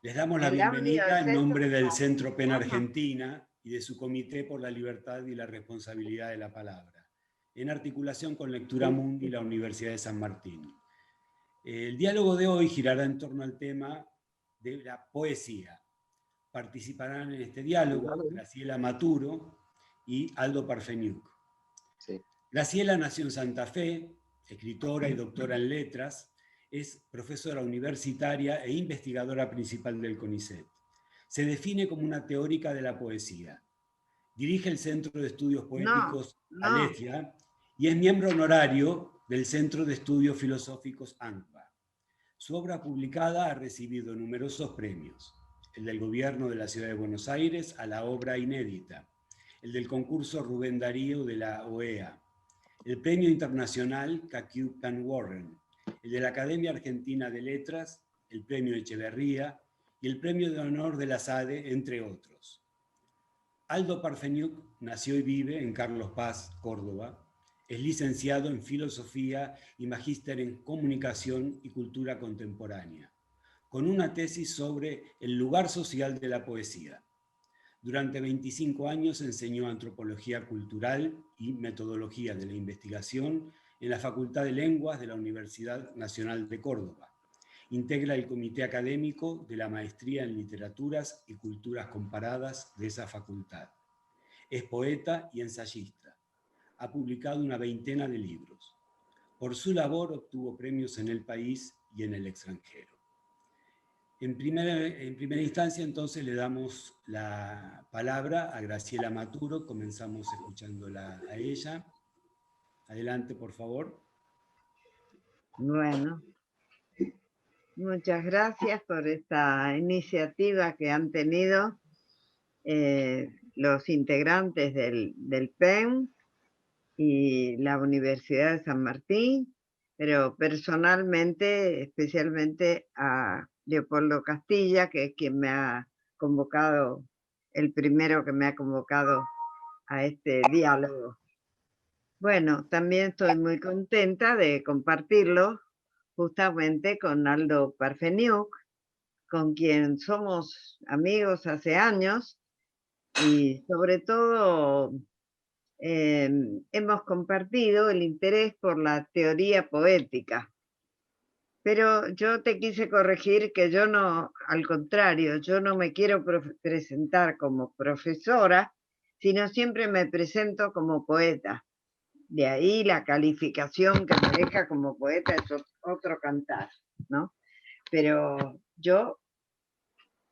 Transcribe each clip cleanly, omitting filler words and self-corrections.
Les damos la El audio bienvenida en nombre del centro. Centro PEN Argentina y de su Comité por la Libertad y la Responsabilidad de la Palabra, en articulación con Lectura Mundi y la Universidad de San Martín. El diálogo de hoy girará en torno al tema de la poesía. Participarán en este diálogo Graciela Maturo y Aldo Parfeniuk. Sí. Graciela nació en Santa Fe, escritora y doctora en letras, es profesora universitaria e investigadora principal del CONICET. Se define como una teórica de la poesía. Dirige el Centro de Estudios Poéticos Alesia y es miembro honorario del Centro de Estudios Filosóficos ANCBA. Su obra publicada ha recibido numerosos premios. El del Gobierno de la Ciudad de Buenos Aires a la obra inédita, el del concurso Rubén Darío de la OEA, el Premio Internacional Cacique Warren, el de la Academia Argentina de Letras, el Premio Echeverría y el Premio de Honor de la SADE, entre otros. Aldo Parfeniuk nació y vive en Carlos Paz, Córdoba. Es licenciado en Filosofía y magíster en Comunicación y Cultura Contemporánea, con una tesis sobre el lugar social de la poesía. Durante 25 años enseñó Antropología Cultural y Metodología de la Investigación en la Facultad de Lenguas de la Universidad Nacional de Córdoba. Integra el comité académico de la Maestría en Literaturas y Culturas Comparadas de esa facultad. Es poeta y ensayista. Ha publicado una veintena de libros. Por su labor obtuvo premios en el país y en el extranjero. En primera instancia, entonces, le damos la palabra a Graciela Maturo. Comenzamos escuchándola a ella. Adelante, por favor. Bueno, muchas gracias por esta iniciativa que han tenido los integrantes del PEN y la Universidad de San Martín, pero personalmente, especialmente a Leopoldo Castilla, que es quien me ha convocado, el primero que me ha convocado a este diálogo. Bueno, también estoy muy contenta de compartirlo justamente con Aldo Parfeniuk, con quien somos amigos hace años y sobre todo hemos compartido el interés por la teoría poética. Pero yo te quise corregir que yo no, al contrario, yo no me quiero presentar como profesora, sino siempre me presento como poeta. De ahí la calificación que me deja como poeta es otro cantar, ¿no? Pero yo,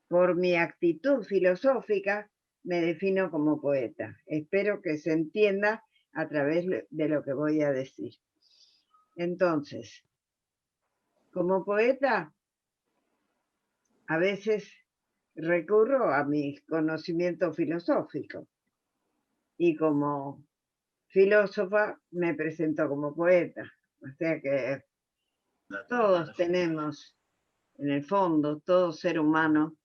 por mi actitud filosófica, me defino como poeta. Espero que se entienda a través de lo que voy a decir. Entonces, como poeta, a veces recurro a mis conocimientos filosóficos y como filósofa me presento como poeta. O sea que todos tenemos, en el fondo, todo ser humano,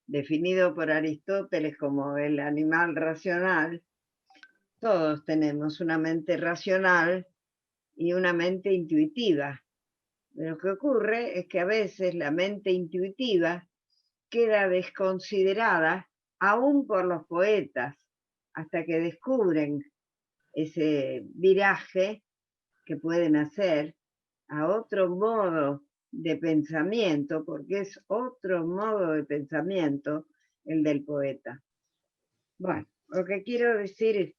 definido por Aristóteles como el animal racional, todos tenemos una mente racional y una mente intuitiva. Lo que ocurre es que a veces la mente intuitiva queda desconsiderada aún por los poetas, hasta que descubren ese viraje que pueden hacer a otro modo de pensamiento, porque es otro modo de pensamiento el del poeta. Bueno, lo que quiero decir,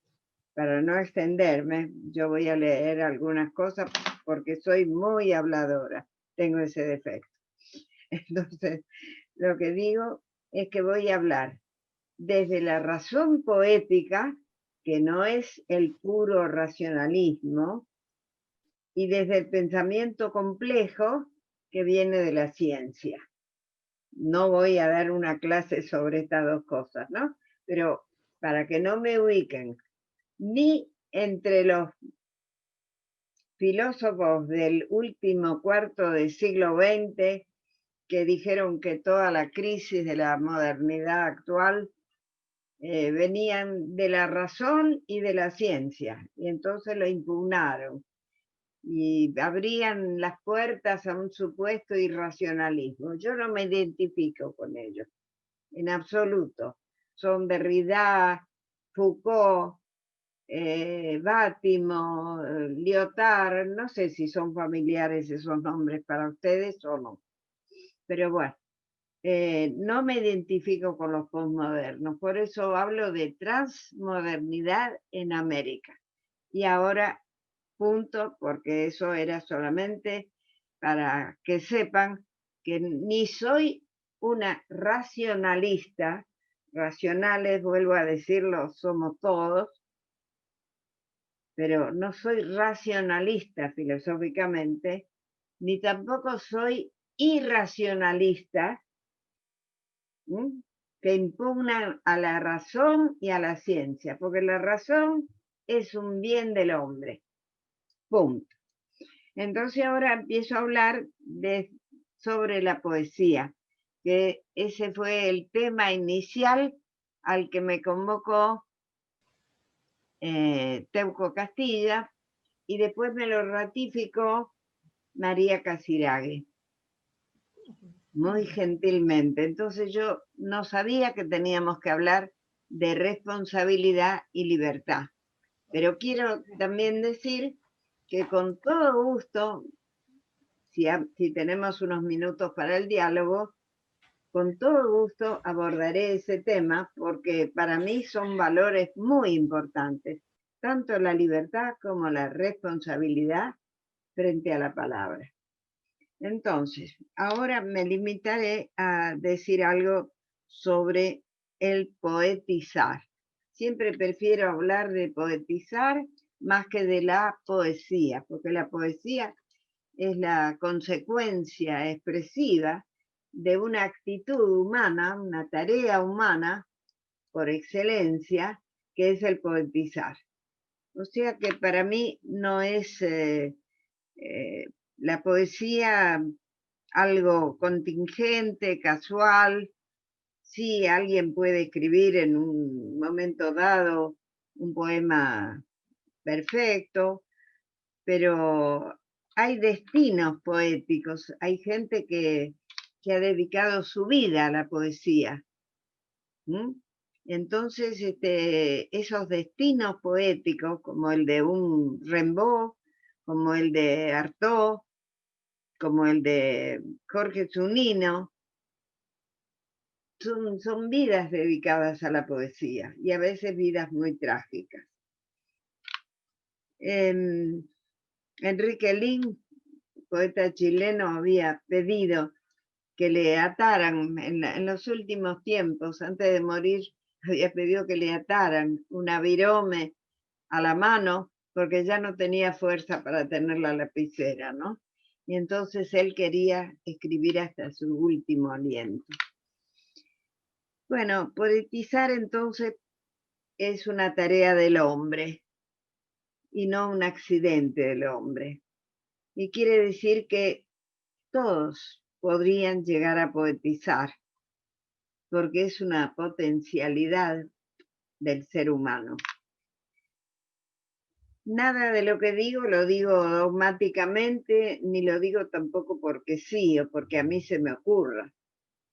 para no extenderme, yo voy a leer algunas cosas porque soy muy habladora, tengo ese defecto. Entonces, lo que digo es que voy a hablar desde la razón poética, que no es el puro racionalismo, y desde el pensamiento complejo, que viene de la ciencia. No voy a dar una clase sobre estas dos cosas, ¿no? Pero para que no me ubiquen ni entre los filósofos del último cuarto del siglo XX, que dijeron que toda la crisis de la modernidad actual venían de la razón y de la ciencia, y entonces lo impugnaron. y abrían las puertas a un supuesto irracionalismo. Yo no me identifico con ellos, en absoluto. Son Derrida, Foucault, Bátimo, Lyotard, no sé si son familiares esos nombres para ustedes o no, pero bueno, no me identifico con los postmodernos, por eso hablo de transmodernidad en América. Y ahora, punto, porque eso era solamente para que sepan que ni soy una racionalista, racionales, vuelvo a decirlo, somos todos, pero no soy racionalista filosóficamente, ni tampoco soy irracionalista, ¿m? Que impugnan a la razón y a la ciencia, porque la razón es un bien del hombre. Punto. Entonces ahora empiezo a hablar sobre la poesía, que ese fue el tema inicial al que me convocó Teuco Castilla, y después me lo ratificó María Casiraghi, muy gentilmente. Entonces yo no sabía que teníamos que hablar de responsabilidad y libertad. Pero quiero también decir que con todo gusto, si tenemos unos minutos para el diálogo, con todo gusto abordaré ese tema porque para mí son valores muy importantes, tanto la libertad como la responsabilidad frente a la palabra. Entonces, ahora me limitaré a decir algo sobre el poetizar. Siempre prefiero hablar de poetizar más que de la poesía, porque la poesía es la consecuencia expresiva de una actitud humana, una tarea humana por excelencia, que es el poetizar. O sea que para mí no es la poesía algo contingente, casual. Sí, alguien puede escribir en un momento dado un poema perfecto, pero hay destinos poéticos, hay gente que ha dedicado su vida a la poesía. Entonces, esos destinos poéticos, como el de un Rimbaud, como el de Artaud, como el de Jorge Zunino, son vidas dedicadas a la poesía y a veces vidas muy trágicas. Enrique Lin, poeta chileno, había pedido que le ataran en los últimos tiempos, antes de morir, había pedido que le ataran una virome a la mano porque ya no tenía fuerza para tener la lapicera, ¿no? Y entonces él quería escribir hasta su último aliento. Bueno, poetizar entonces es una tarea del hombre y no un accidente del hombre. Y quiere decir que todos podrían llegar a poetizar, porque es una potencialidad del ser humano. Nada de lo que digo lo digo dogmáticamente, ni lo digo tampoco porque sí o porque a mí se me ocurra.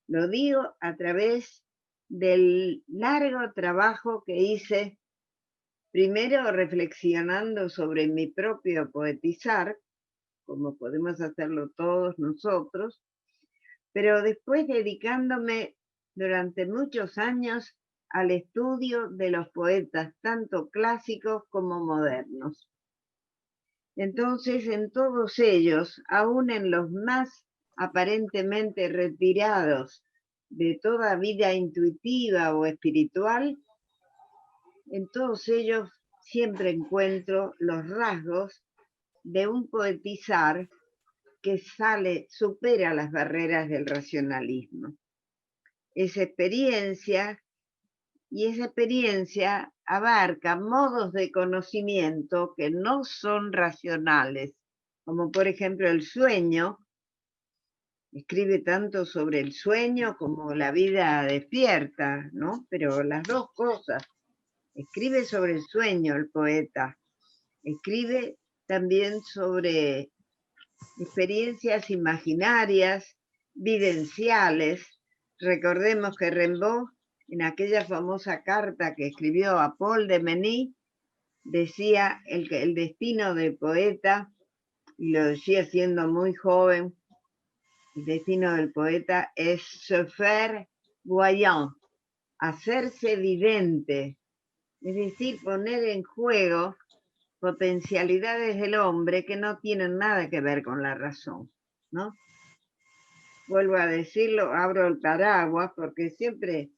Lo digo a través del largo trabajo que hice, primero reflexionando sobre mi propio poetizar, como podemos hacerlo todos nosotros, pero después dedicándome durante muchos años al estudio de los poetas, tanto clásicos como modernos. Entonces, en todos ellos, aún en los más aparentemente retirados de toda vida intuitiva o espiritual, en todos ellos siempre encuentro los rasgos de un poetizar que supera las barreras del racionalismo. Esa experiencia abarca modos de conocimiento que no son racionales, como por ejemplo el sueño. Escribe tanto sobre el sueño como la vida despierta, ¿no? Pero las dos cosas. Escribe sobre el sueño el poeta, escribe también sobre experiencias imaginarias, vivenciales. Recordemos que Rimbaud, en aquella famosa carta que escribió a Paul de Meny, decía el destino del poeta, y lo decía siendo muy joven, el destino del poeta es se faire voyant, hacerse vidente, es decir, poner en juego potencialidades del hombre que no tienen nada que ver con la razón, ¿no? Vuelvo a decirlo, abro el paraguas porque siempre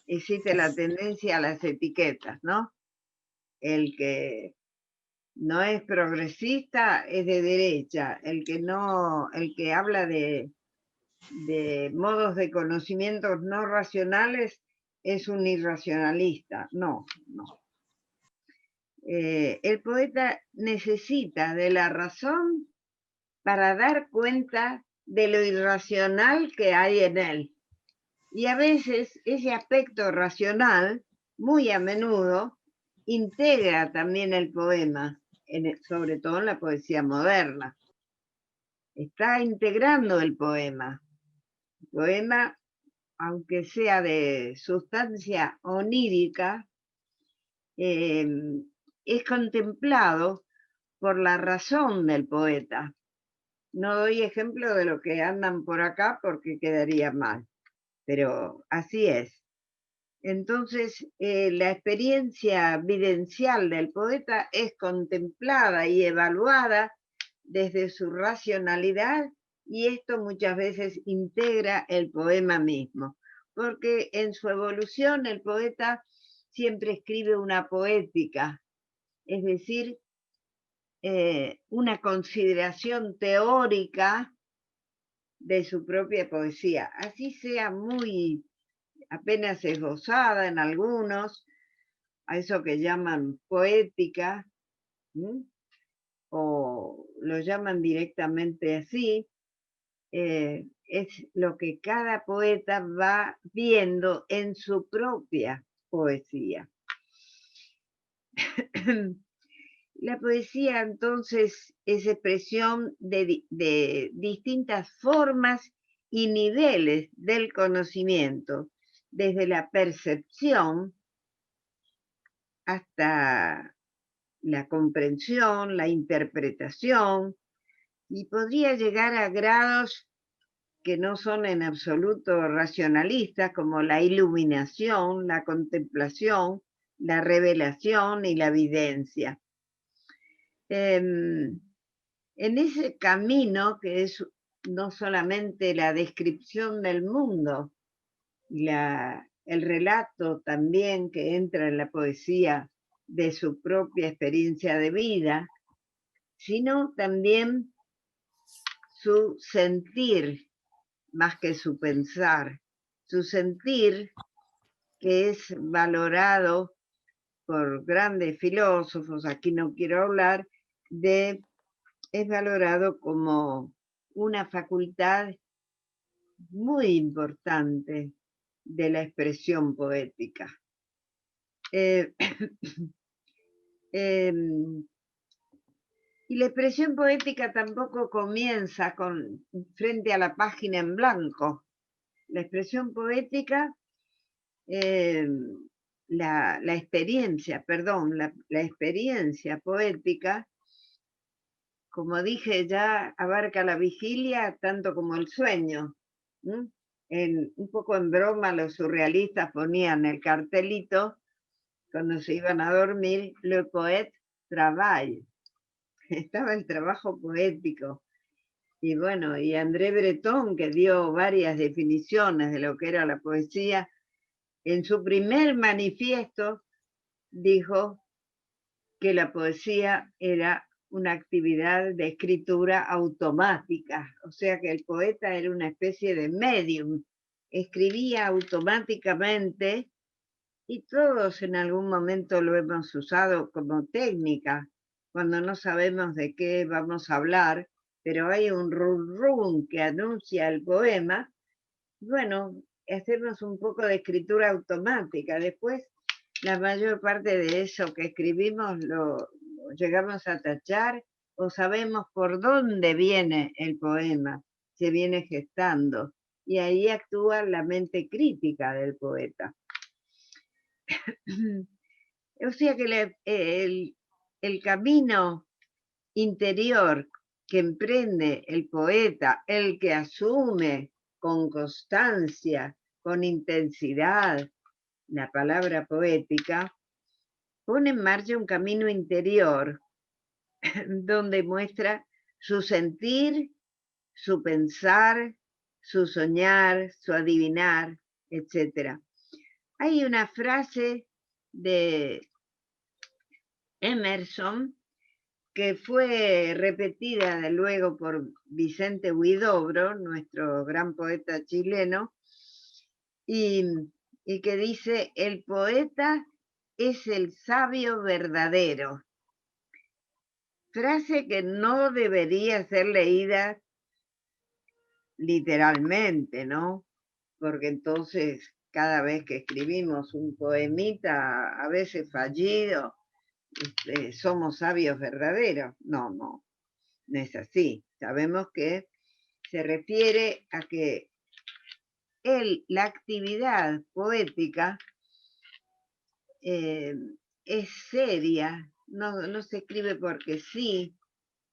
existe la tendencia a las etiquetas, ¿no? El que no es progresista es de derecha, el que habla de modos de conocimientos no racionales es un irracionalista. No, no. El poeta necesita de la razón para dar cuenta de lo irracional que hay en él. Y a veces ese aspecto racional, muy a menudo, integra también el poema, sobre todo en la poesía moderna. Está integrando el poema. El poema, aunque sea de sustancia onírica, es contemplado por la razón del poeta. No doy ejemplo de lo que andan por acá porque quedaría mal, pero así es. Entonces, la experiencia vivencial del poeta es contemplada y evaluada desde su racionalidad, y esto muchas veces integra el poema mismo, porque en su evolución el poeta siempre escribe una poética, es decir, una consideración teórica de su propia poesía, así sea muy apenas esbozada en algunos, a eso que llaman poética, ¿sí? O lo llaman directamente así, es lo que cada poeta va viendo en su propia poesía. La poesía entonces es expresión de distintas formas y niveles del conocimiento, desde la percepción hasta la comprensión, la interpretación, y podría llegar a grados que no son en absoluto racionalistas, como la iluminación, la contemplación, la revelación y la videncia. En ese camino, que es no solamente la descripción del mundo, el relato también que entra en la poesía de su propia experiencia de vida, sino también su sentir, más que su pensar, su sentir, que es valorado por grandes filósofos, aquí no quiero hablar, es valorado como una facultad muy importante de la expresión poética. Y la expresión poética tampoco comienza frente a la página en blanco. La expresión poética, la experiencia poética, como dije ya, abarca la vigilia tanto como el sueño. Un poco en broma los surrealistas ponían el cartelito cuando se iban a dormir, le poète travaille. Estaba el trabajo poético. Y bueno, y André Breton, que dio varias definiciones de lo que era la poesía, en su primer manifiesto dijo que la poesía era una actividad de escritura automática, o sea que el poeta era una especie de medium, escribía automáticamente, y todos en algún momento lo hemos usado como técnica, cuando no sabemos de qué vamos a hablar, pero hay un run run que anuncia el poema. Bueno, hacemos un poco de escritura automática. Después, la mayor parte de eso que escribimos lo llegamos a tachar o sabemos por dónde viene el poema, se viene gestando, y ahí actúa la mente crítica del poeta. O sea que el camino interior que emprende el poeta, el que asume con constancia, con intensidad, la palabra poética, pone en marcha un camino interior donde muestra su sentir, su pensar, su soñar, su adivinar, etc. Hay una frase de Emerson que fue repetida luego por Vicente Huidobro, nuestro gran poeta chileno, y que dice: el poeta es el sabio verdadero. Frase que no debería ser leída literalmente, ¿no? Porque entonces cada vez que escribimos un poemita, a veces fallido, somos sabios verdaderos. No, no es así. Sabemos que se refiere a que la actividad poética es seria, no se escribe porque sí.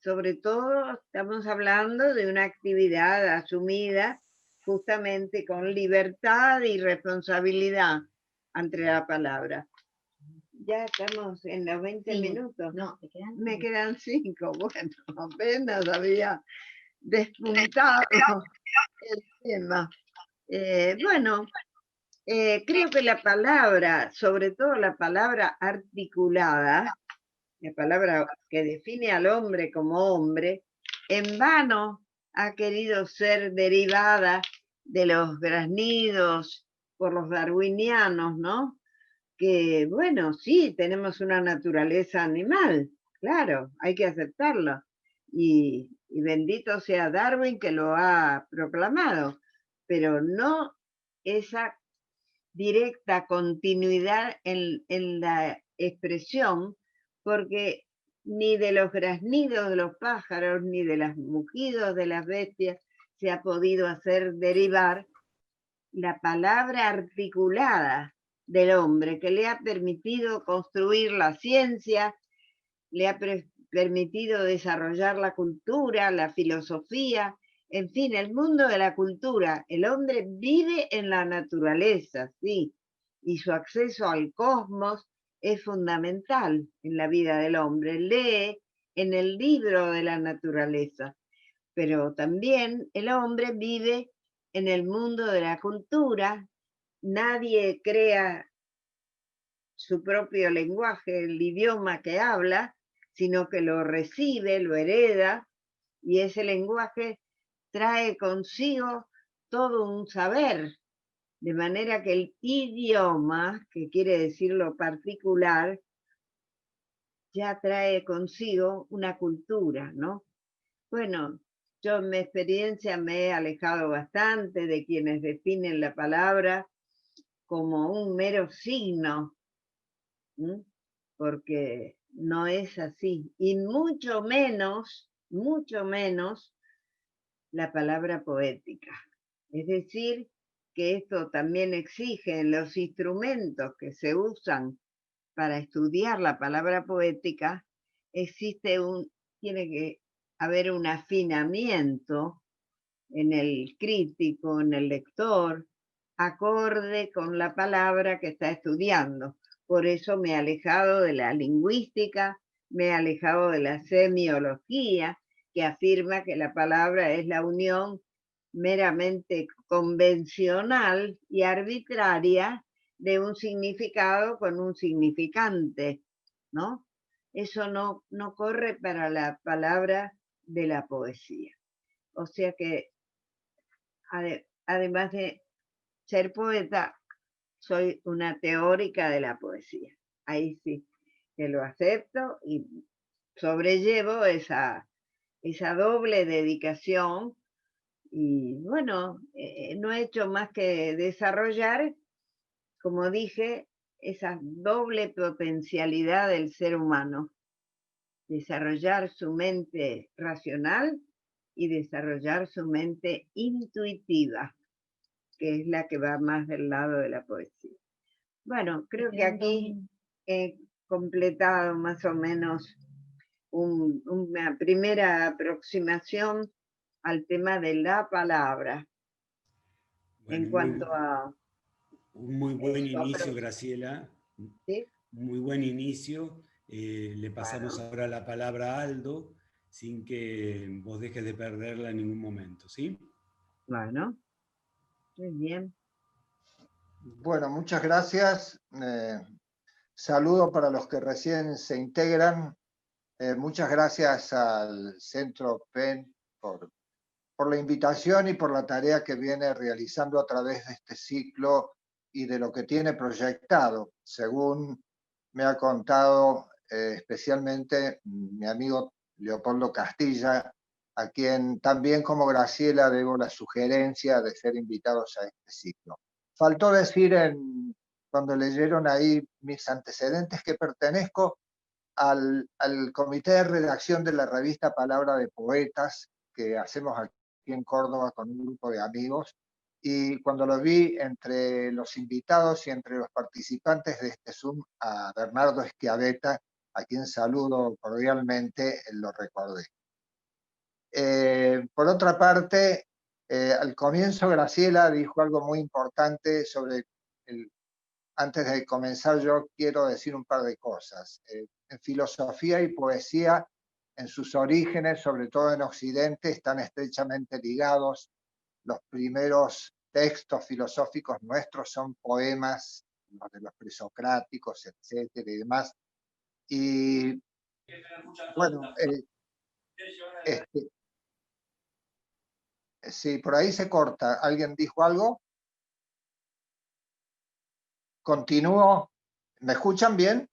Sobre todo estamos hablando de una actividad asumida justamente con libertad y responsabilidad ante la palabra. Ya estamos en los 20 minutos. No, me quedan 5. Bueno, apenas había despuntado el tema. Bueno, creo que la palabra, sobre todo la palabra articulada, la palabra que define al hombre como hombre, en vano ha querido ser derivada de los graznidos por los darwinianos, ¿no? Que, bueno, sí, tenemos una naturaleza animal, claro, hay que aceptarlo. Y bendito sea Darwin que lo ha proclamado, pero no esa directa continuidad en la expresión, porque ni de los graznidos de los pájaros, ni de los mugidos de las bestias se ha podido hacer derivar la palabra articulada del hombre, que le ha permitido construir la ciencia, le ha permitido desarrollar la cultura, la filosofía, en fin, el mundo de la cultura. El hombre vive en la naturaleza, sí, y su acceso al cosmos es fundamental en la vida del hombre. Lee en el libro de la naturaleza, pero también el hombre vive en el mundo de la cultura. Nadie crea su propio lenguaje, el idioma que habla, sino que lo recibe, lo hereda, y ese lenguaje trae consigo todo un saber, de manera que el idioma, que quiere decir lo particular, ya trae consigo una cultura, ¿no? Bueno, yo en mi experiencia me he alejado bastante de quienes definen la palabra como un mero signo, ¿m? Porque no es así, y mucho menos la palabra poética. Es decir, que esto también exige en los instrumentos que se usan para estudiar la palabra poética, tiene que haber un afinamiento en el crítico, en el lector, acorde con la palabra que está estudiando. Por eso me he alejado de la lingüística, me he alejado de la semiología, que afirma que la palabra es la unión meramente convencional y arbitraria de un significado con un significante, ¿no? Eso no corre para la palabra de la poesía. O sea que, además de ser poeta, soy una teórica de la poesía. Ahí sí que lo acepto y sobrellevo esa doble dedicación. Y bueno, no he hecho más que desarrollar, como dije, esa doble potencialidad del ser humano. desarrollar su mente racional y desarrollar su mente intuitiva, que es la que va más del lado de la poesía. Bueno, creo que aquí he completado más o menos una primera aproximación al tema de la palabra en Bueno, cuanto a un muy buen su inicio, Graciela. ¿sí? Muy buen inicio. Le pasamos Bueno, ahora la palabra a Aldo, sin que vos dejes de perderla en ningún momento, ¿sí? bueno, muy bien. Bueno, muchas gracias. Saludo para los que recién se integran. Muchas gracias al Centro PEN por la invitación y por la tarea que viene realizando a través de este ciclo y de lo que tiene proyectado, según me ha contado especialmente mi amigo Leopoldo Castilla, a quien también como Graciela debo la sugerencia de ser invitados a este ciclo. Faltó decir cuando leyeron ahí mis antecedentes que pertenezco al comité de redacción de la revista Palabra de Poetas, que hacemos aquí en Córdoba con un grupo de amigos, y cuando lo vi entre los invitados y entre los participantes de este Zoom, a Bernardo Schiavetta, a quien saludo cordialmente, lo recordé. Por otra parte, al comienzo Graciela dijo algo muy importante sobre antes de comenzar yo quiero decir un par de cosas. En filosofía y poesía, en sus orígenes, sobre todo en Occidente, están estrechamente ligados. Los primeros textos filosóficos nuestros son poemas, los de los presocráticos, etcétera y demás. Y bueno, si por ahí se corta, ¿alguien dijo algo? Continúo. ¿Me escuchan bien?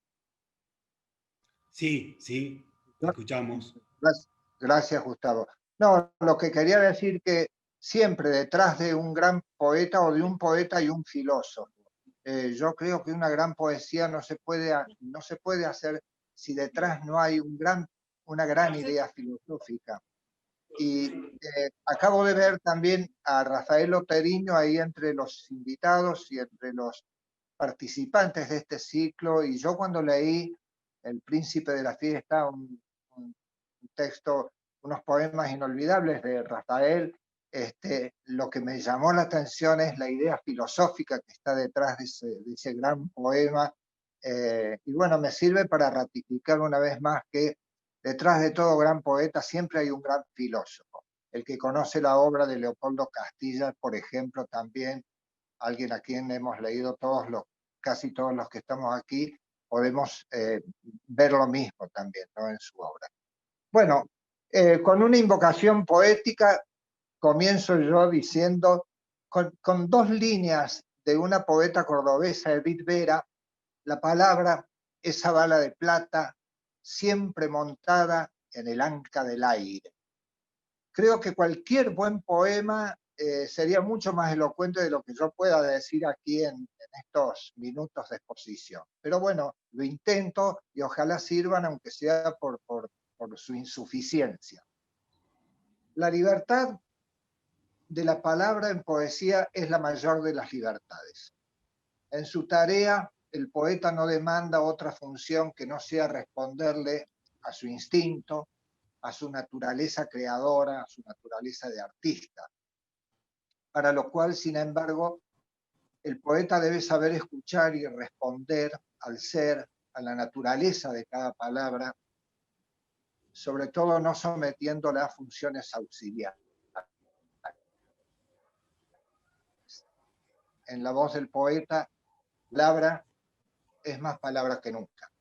Sí, sí, te escuchamos. Gracias, Gustavo. No, lo que quería decir que siempre detrás de un gran poeta o de un poeta hay un filósofo. Yo creo que una gran poesía no se puede hacer si detrás no hay una gran idea filosófica. Y acabo de ver también a Rafael Oteriño ahí entre los invitados y entre los participantes de este ciclo, y yo cuando leí El Príncipe de la Fiesta, un texto, unos poemas inolvidables de Rafael, lo que me llamó la atención es la idea filosófica que está detrás de ese gran poema, y bueno, me sirve para ratificar una vez más que detrás de todo gran poeta siempre hay un gran filósofo. El que conoce la obra de Leopoldo Castilla, por ejemplo, también alguien a quien hemos leído casi todos los que estamos aquí, podemos ver lo mismo también, ¿no?, en su obra. Bueno, con una invocación poética comienzo yo diciendo, con dos líneas de una poeta cordobesa, Edith Vera, la palabra, esa bala de plata, siempre montada en el anca del aire. Creo que cualquier buen poema sería mucho más elocuente de lo que yo pueda decir aquí en estos minutos de exposición. Pero bueno, lo intento y ojalá sirvan, aunque sea por su insuficiencia. La libertad de la palabra en poesía es la mayor de las libertades. En su tarea, el poeta no demanda otra función que no sea responderle a su instinto, a su naturaleza creadora, a su naturaleza de artista. Para lo cual, sin embargo, el poeta debe saber escuchar y responder al ser, a la naturaleza de cada palabra, sobre todo no sometiéndola a funciones auxiliares. En la voz del poeta, palabra es más palabra que nunca.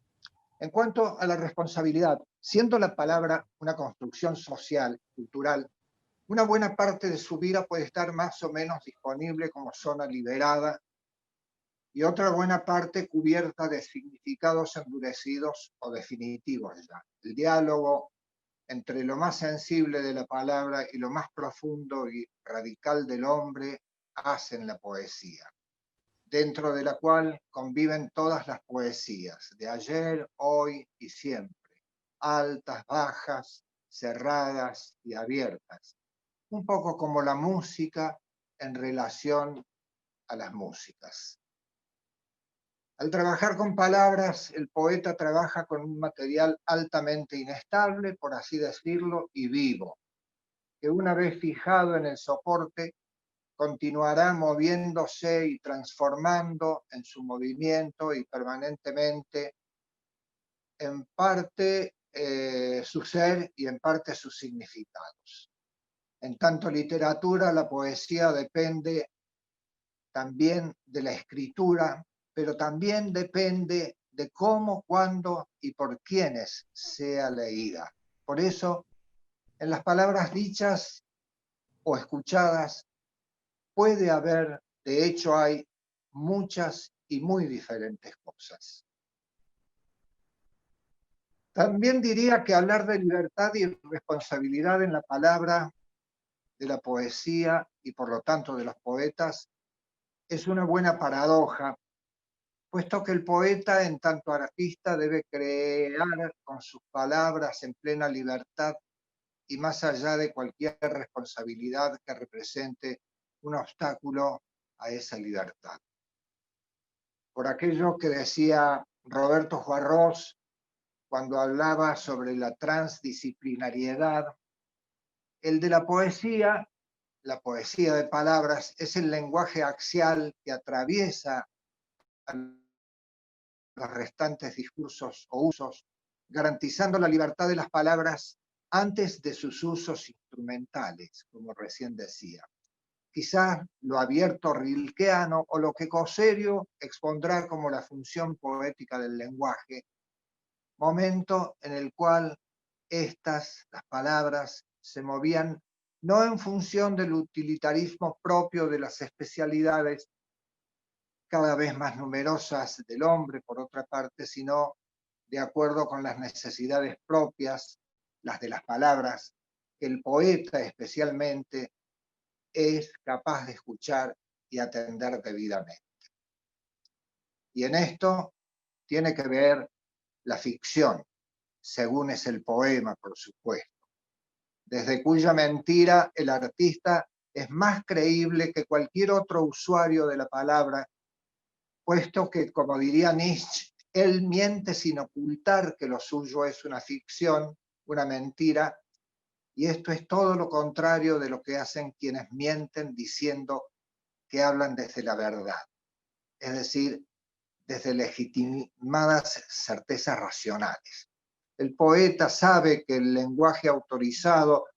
En cuanto a la responsabilidad, siendo la palabra una construcción social, cultural, una buena parte de su vida puede estar más o menos disponible como zona liberada y otra buena parte cubierta de significados endurecidos o definitivos ya. El diálogo entre lo más sensible de la palabra y lo más profundo y radical del hombre hacen la poesía, dentro de la cual conviven todas las poesías, de ayer, hoy y siempre. altas, bajas, cerradas y abiertas. Un poco como la música en relación a las músicas. Al trabajar con palabras, el poeta trabaja con un material altamente inestable, por así decirlo, y vivo, que una vez fijado en el soporte, continuará moviéndose y transformando en su movimiento y permanentemente en parte su ser y en parte sus significados. En tanto literatura, la poesía depende también de la escritura, pero también depende de cómo, cuándo y por quiénes sea leída. Por eso, en las palabras dichas o escuchadas, puede haber, de hecho hay, muchas y muy diferentes cosas. También diría que hablar de libertad y responsabilidad en la palabra, de la poesía y por lo tanto de los poetas, es una buena paradoja, puesto que el poeta en tanto artista debe crear con sus palabras en plena libertad y más allá de cualquier responsabilidad que represente un obstáculo a esa libertad. Por aquello que decía Roberto Juarros cuando hablaba sobre la transdisciplinariedad, el de la poesía de palabras, es el lenguaje axial que atraviesa los restantes discursos o usos, garantizando la libertad de las palabras antes de sus usos instrumentales, como recién decía. Quizás lo abierto rilkeano o lo que Coserio expondrá como la función poética del lenguaje, momento en el cual las palabras, se movían no en función del utilitarismo propio de las especialidades cada vez más numerosas del hombre, por otra parte, sino de acuerdo con las necesidades propias, las de las palabras, que el poeta especialmente es capaz de escuchar y atender debidamente. Y en esto tiene que ver la ficción, según es el poema, por supuesto, desde cuya mentira el artista es más creíble que cualquier otro usuario de la palabra, puesto que, como diría Nietzsche, él miente sin ocultar que lo suyo es una ficción, una mentira, y esto es todo lo contrario de lo que hacen quienes mienten diciendo que hablan desde la verdad, es decir, desde legitimadas certezas racionales. El poeta sabe que el lenguaje autorizado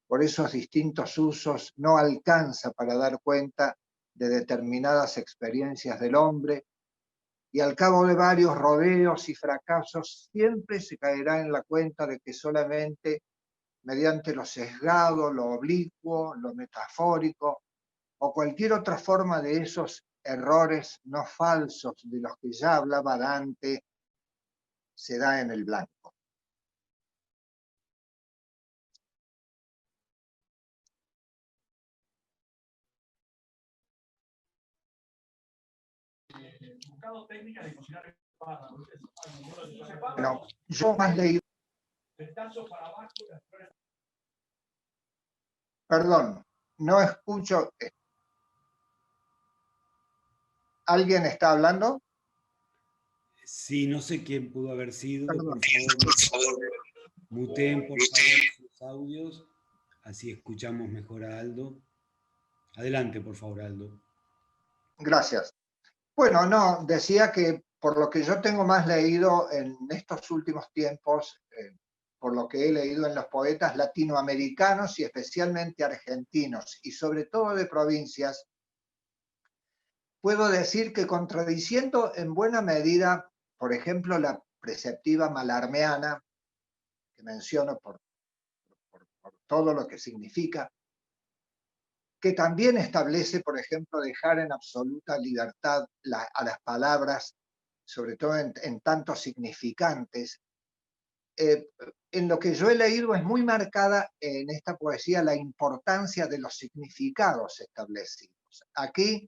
por esos distintos usos no alcanza para dar cuenta de determinadas experiencias del hombre, y al cabo de varios rodeos y fracasos siempre se caerá en la cuenta de que solamente mediante lo sesgado, lo oblicuo, lo metafórico o cualquier otra forma de esos errores no falsos de los que ya hablaba Dante, se da en el blanco. Bueno, yo más leído. Perdón, no escucho. ¿Alguien está hablando? Sí, no sé quién pudo haber sido. Perdón. Por favor, muteen por favor sus audios, así escuchamos mejor a Aldo. Adelante, por favor, Aldo. Gracias. Bueno, no, decía que por lo que yo tengo más leído en estos últimos tiempos, por lo que he leído en los poetas latinoamericanos y especialmente argentinos, y sobre todo de provincias, puedo decir que contradiciendo en buena medida, por ejemplo, la preceptiva malarmeana, que menciono por todo lo que significa, que también establece, por ejemplo, dejar en absoluta libertad a las palabras, sobre todo en tantos significantes. En lo que yo he leído es muy marcada en esta poesía la importancia de los significados establecidos. Aquí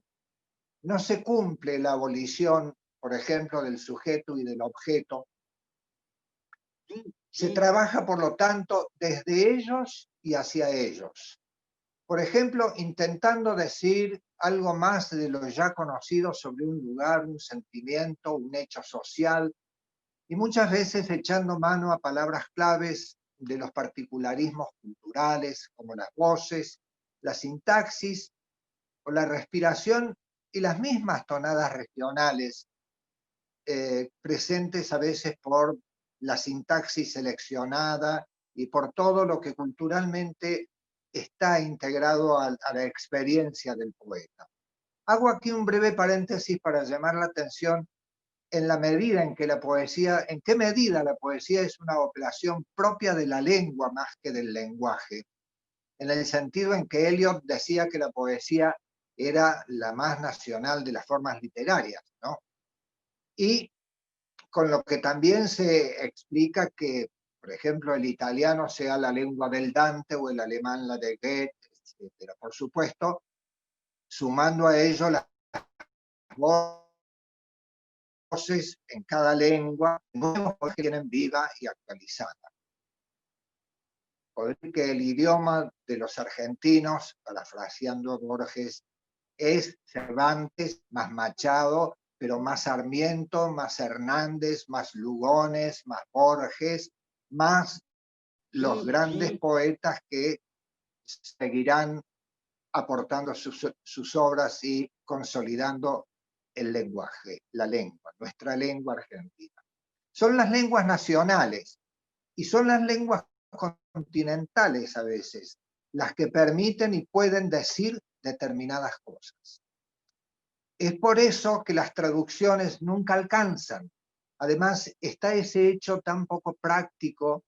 no se cumple la abolición, por ejemplo, del sujeto y del objeto, Se trabaja, por lo tanto, desde ellos y hacia ellos. Por ejemplo, intentando decir algo más de lo ya conocido sobre un lugar, un sentimiento, un hecho social, y muchas veces echando mano a palabras claves de los particularismos culturales, como las voces, la sintaxis o la respiración y las mismas tonadas regionales, presentes a veces por la sintaxis seleccionada y por todo lo que culturalmente está integrado a la experiencia del poeta. Hago aquí un breve paréntesis para llamar la atención en la medida en que la poesía, en qué medida la poesía es una operación propia de la lengua más que del lenguaje, en el sentido en que Eliot decía que la poesía era la más nacional de las formas literarias, ¿no? Y con lo que también se explica que, por ejemplo, el italiano sea la lengua del Dante o el alemán la de Goethe, etc. Por supuesto, sumando a ello las voces en cada lengua, que tienen viva y actualizada. Por que el idioma de los argentinos, parafraseando a Borges, es Cervantes más Machado, pero más Sarmiento, más Hernández, más Lugones, más Borges, más los grandes poetas que seguirán aportando sus obras y consolidando el lenguaje, la lengua, nuestra lengua argentina. Son las lenguas nacionales y son las lenguas continentales a veces las que permiten y pueden decir determinadas cosas. Es por eso que las traducciones nunca alcanzan. Además, está ese hecho tan poco práctico,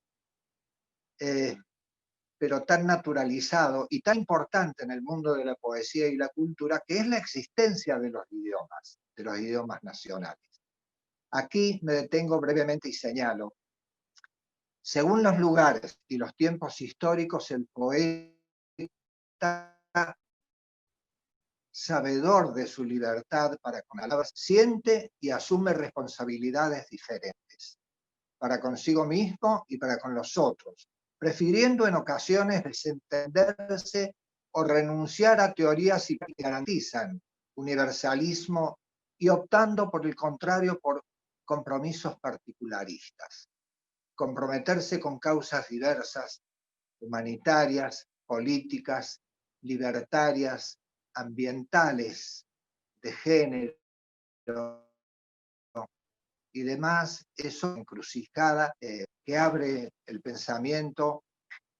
pero tan naturalizado y tan importante en el mundo de la poesía y la cultura, que es la existencia de los idiomas nacionales. Aquí me detengo brevemente y señalo: según los lugares y los tiempos históricos, el poeta, sabedor de su libertad para con palabras, siente y asume responsabilidades diferentes, para consigo mismo y para con los otros, prefiriendo en ocasiones desentenderse o renunciar a teorías que garantizan universalismo y optando por el contrario por compromisos particularistas. Comprometerse con causas diversas, humanitarias, políticas, libertarias, ambientales, de género y demás, eso encrucijada que abre el pensamiento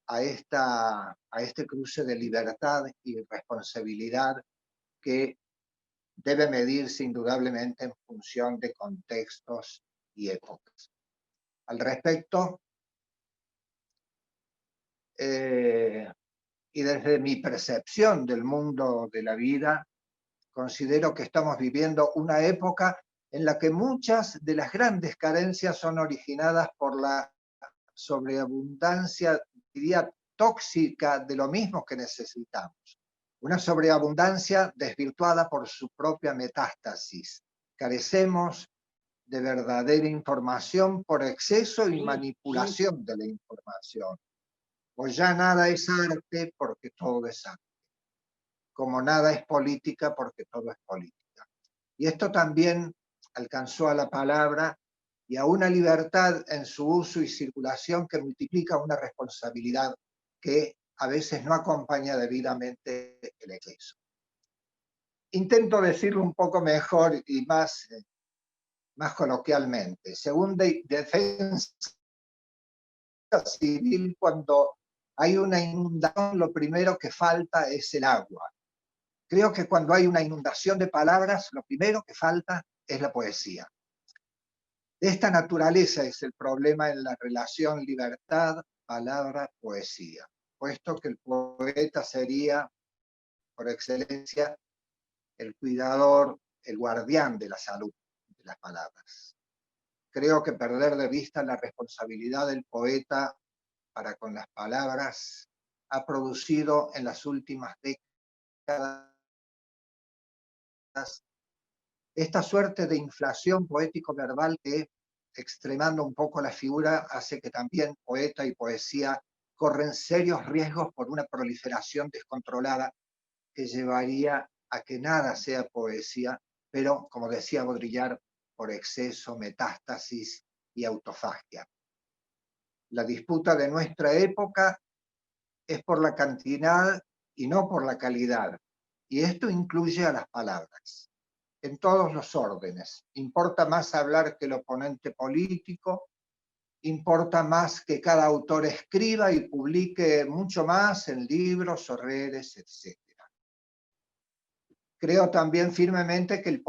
a este cruce de libertad y responsabilidad que debe medirse indudablemente en función de contextos y épocas. Al respecto, y desde mi percepción del mundo de la vida, considero que estamos viviendo una época en la que muchas de las grandes carencias son originadas por la sobreabundancia, diría, tóxica de lo mismo que necesitamos. Una sobreabundancia desvirtuada por su propia metástasis. Carecemos de verdadera información por exceso y manipulación de la información. Pues ya nada es arte porque todo es arte. Como nada es política porque todo es política. Y esto también alcanzó a la palabra y a una libertad en su uso y circulación que multiplica una responsabilidad que a veces no acompaña debidamente el exceso. Intento decirlo un poco mejor y más coloquialmente. Según Defensa Civil, cuando hay una inundación, lo primero que falta es el agua. Creo que cuando hay una inundación de palabras, lo primero que falta es la poesía. De esta naturaleza es el problema en la relación libertad, palabra, poesía, puesto que el poeta sería, por excelencia, el cuidador, el guardián de la salud de las palabras. Creo que perder de vista la responsabilidad del poeta para con las palabras ha producido en las últimas décadas esta suerte de inflación poético-verbal que extremando un poco la figura, hace que también poeta y poesía corren serios riesgos por una proliferación descontrolada que llevaría a que nada sea poesía, pero, como decía Baudrillard, por exceso, metástasis y autofagia. La disputa de nuestra época es por la cantidad y no por la calidad, y esto incluye a las palabras, en todos los órdenes. Importa más hablar que el oponente político, importa más que cada autor escriba y publique mucho más en libros o redes, etc. Creo también firmemente que el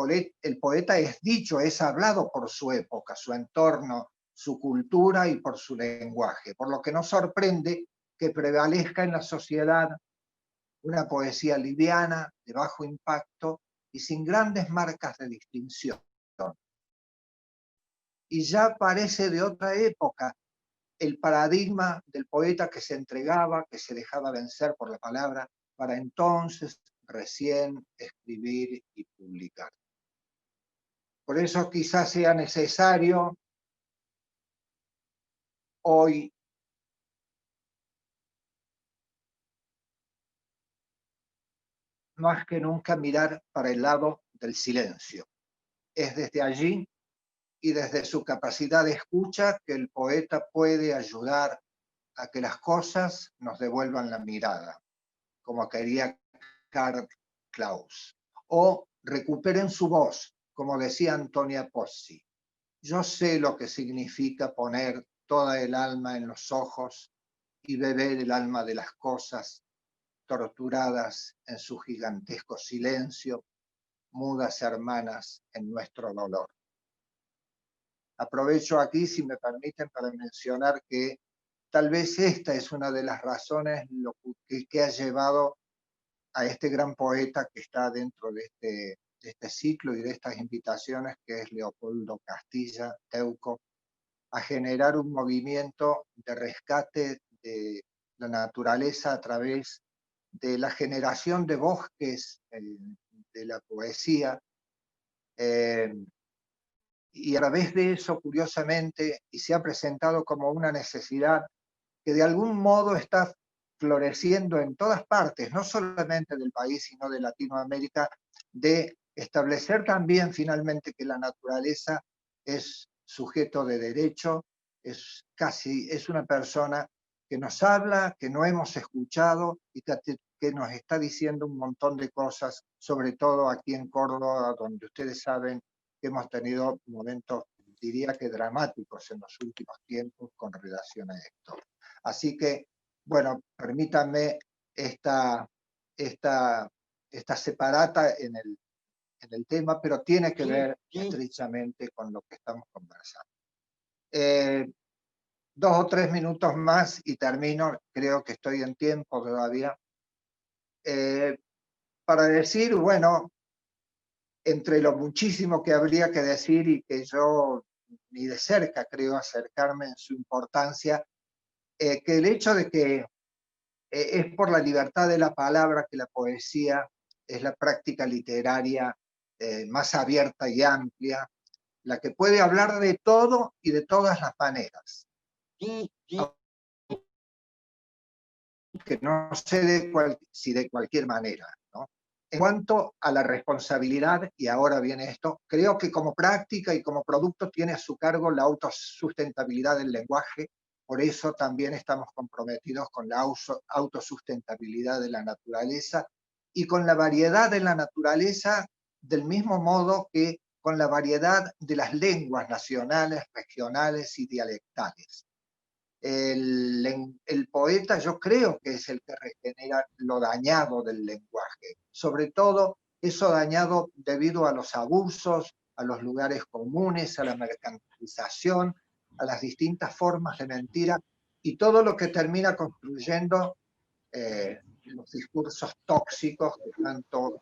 poeta es dicho, es hablado por su época, su entorno, su cultura y por su lenguaje, por lo que no sorprende que prevalezca en la sociedad una poesía liviana, de bajo impacto y sin grandes marcas de distinción. Y ya parece de otra época el paradigma del poeta que se entregaba, que se dejaba vencer por la palabra, para entonces recién escribir y publicar. Por eso quizás sea necesario hoy más que nunca mirar para el lado del silencio. Es desde allí y desde su capacidad de escucha que el poeta puede ayudar a que las cosas nos devuelvan la mirada, como quería Karl Kraus, o recuperen su voz, como decía Antonia Pozzi. Yo sé lo que significa poner toda el alma en los ojos y beber el alma de las cosas torturadas en su gigantesco silencio, mudas hermanas en nuestro dolor. Aprovecho aquí, si me permiten, para mencionar que tal vez esta es una de las razones que ha llevado a este gran poeta que está dentro de este ciclo y de estas invitaciones, que es Leopoldo Castilla Teuco, a generar un movimiento de rescate de la naturaleza a través de la generación de bosques de la poesía, y a través de eso, curiosamente, y se ha presentado como una necesidad que de algún modo está floreciendo en todas partes, no solamente del país, sino de Latinoamérica, de establecer también finalmente que la naturaleza es sujeto de derecho, es una persona que nos habla, que no hemos escuchado y que nos está diciendo un montón de cosas, sobre todo aquí en Córdoba, donde ustedes saben que hemos tenido momentos, diría que dramáticos en los últimos tiempos con relación a esto. Así que, bueno, permítanme esta separata en el tema, pero tiene que ver estrechamente con lo que estamos conversando. 2 o 3 minutos más y termino, creo que estoy en tiempo todavía, para decir, bueno, entre lo muchísimo que habría que decir y que yo ni de cerca creo acercarme en su importancia, que el hecho de que es por la libertad de la palabra que la poesía es la práctica literaria más abierta y amplia, la que puede hablar de todo y de todas las maneras. Que no sé si de cualquier manera, ¿no? En cuanto a la responsabilidad, y ahora viene esto, creo que como práctica y como producto tiene a su cargo la autosustentabilidad del lenguaje, por eso también estamos comprometidos con la autosustentabilidad de la naturaleza y con la variedad de la naturaleza del mismo modo que con la variedad de las lenguas nacionales, regionales y dialectales. El poeta yo creo que es el que regenera lo dañado del lenguaje, sobre todo eso dañado debido a los abusos, a los lugares comunes, a la mercantilización, a las distintas formas de mentira y todo lo que termina construyendo los discursos tóxicos que tanto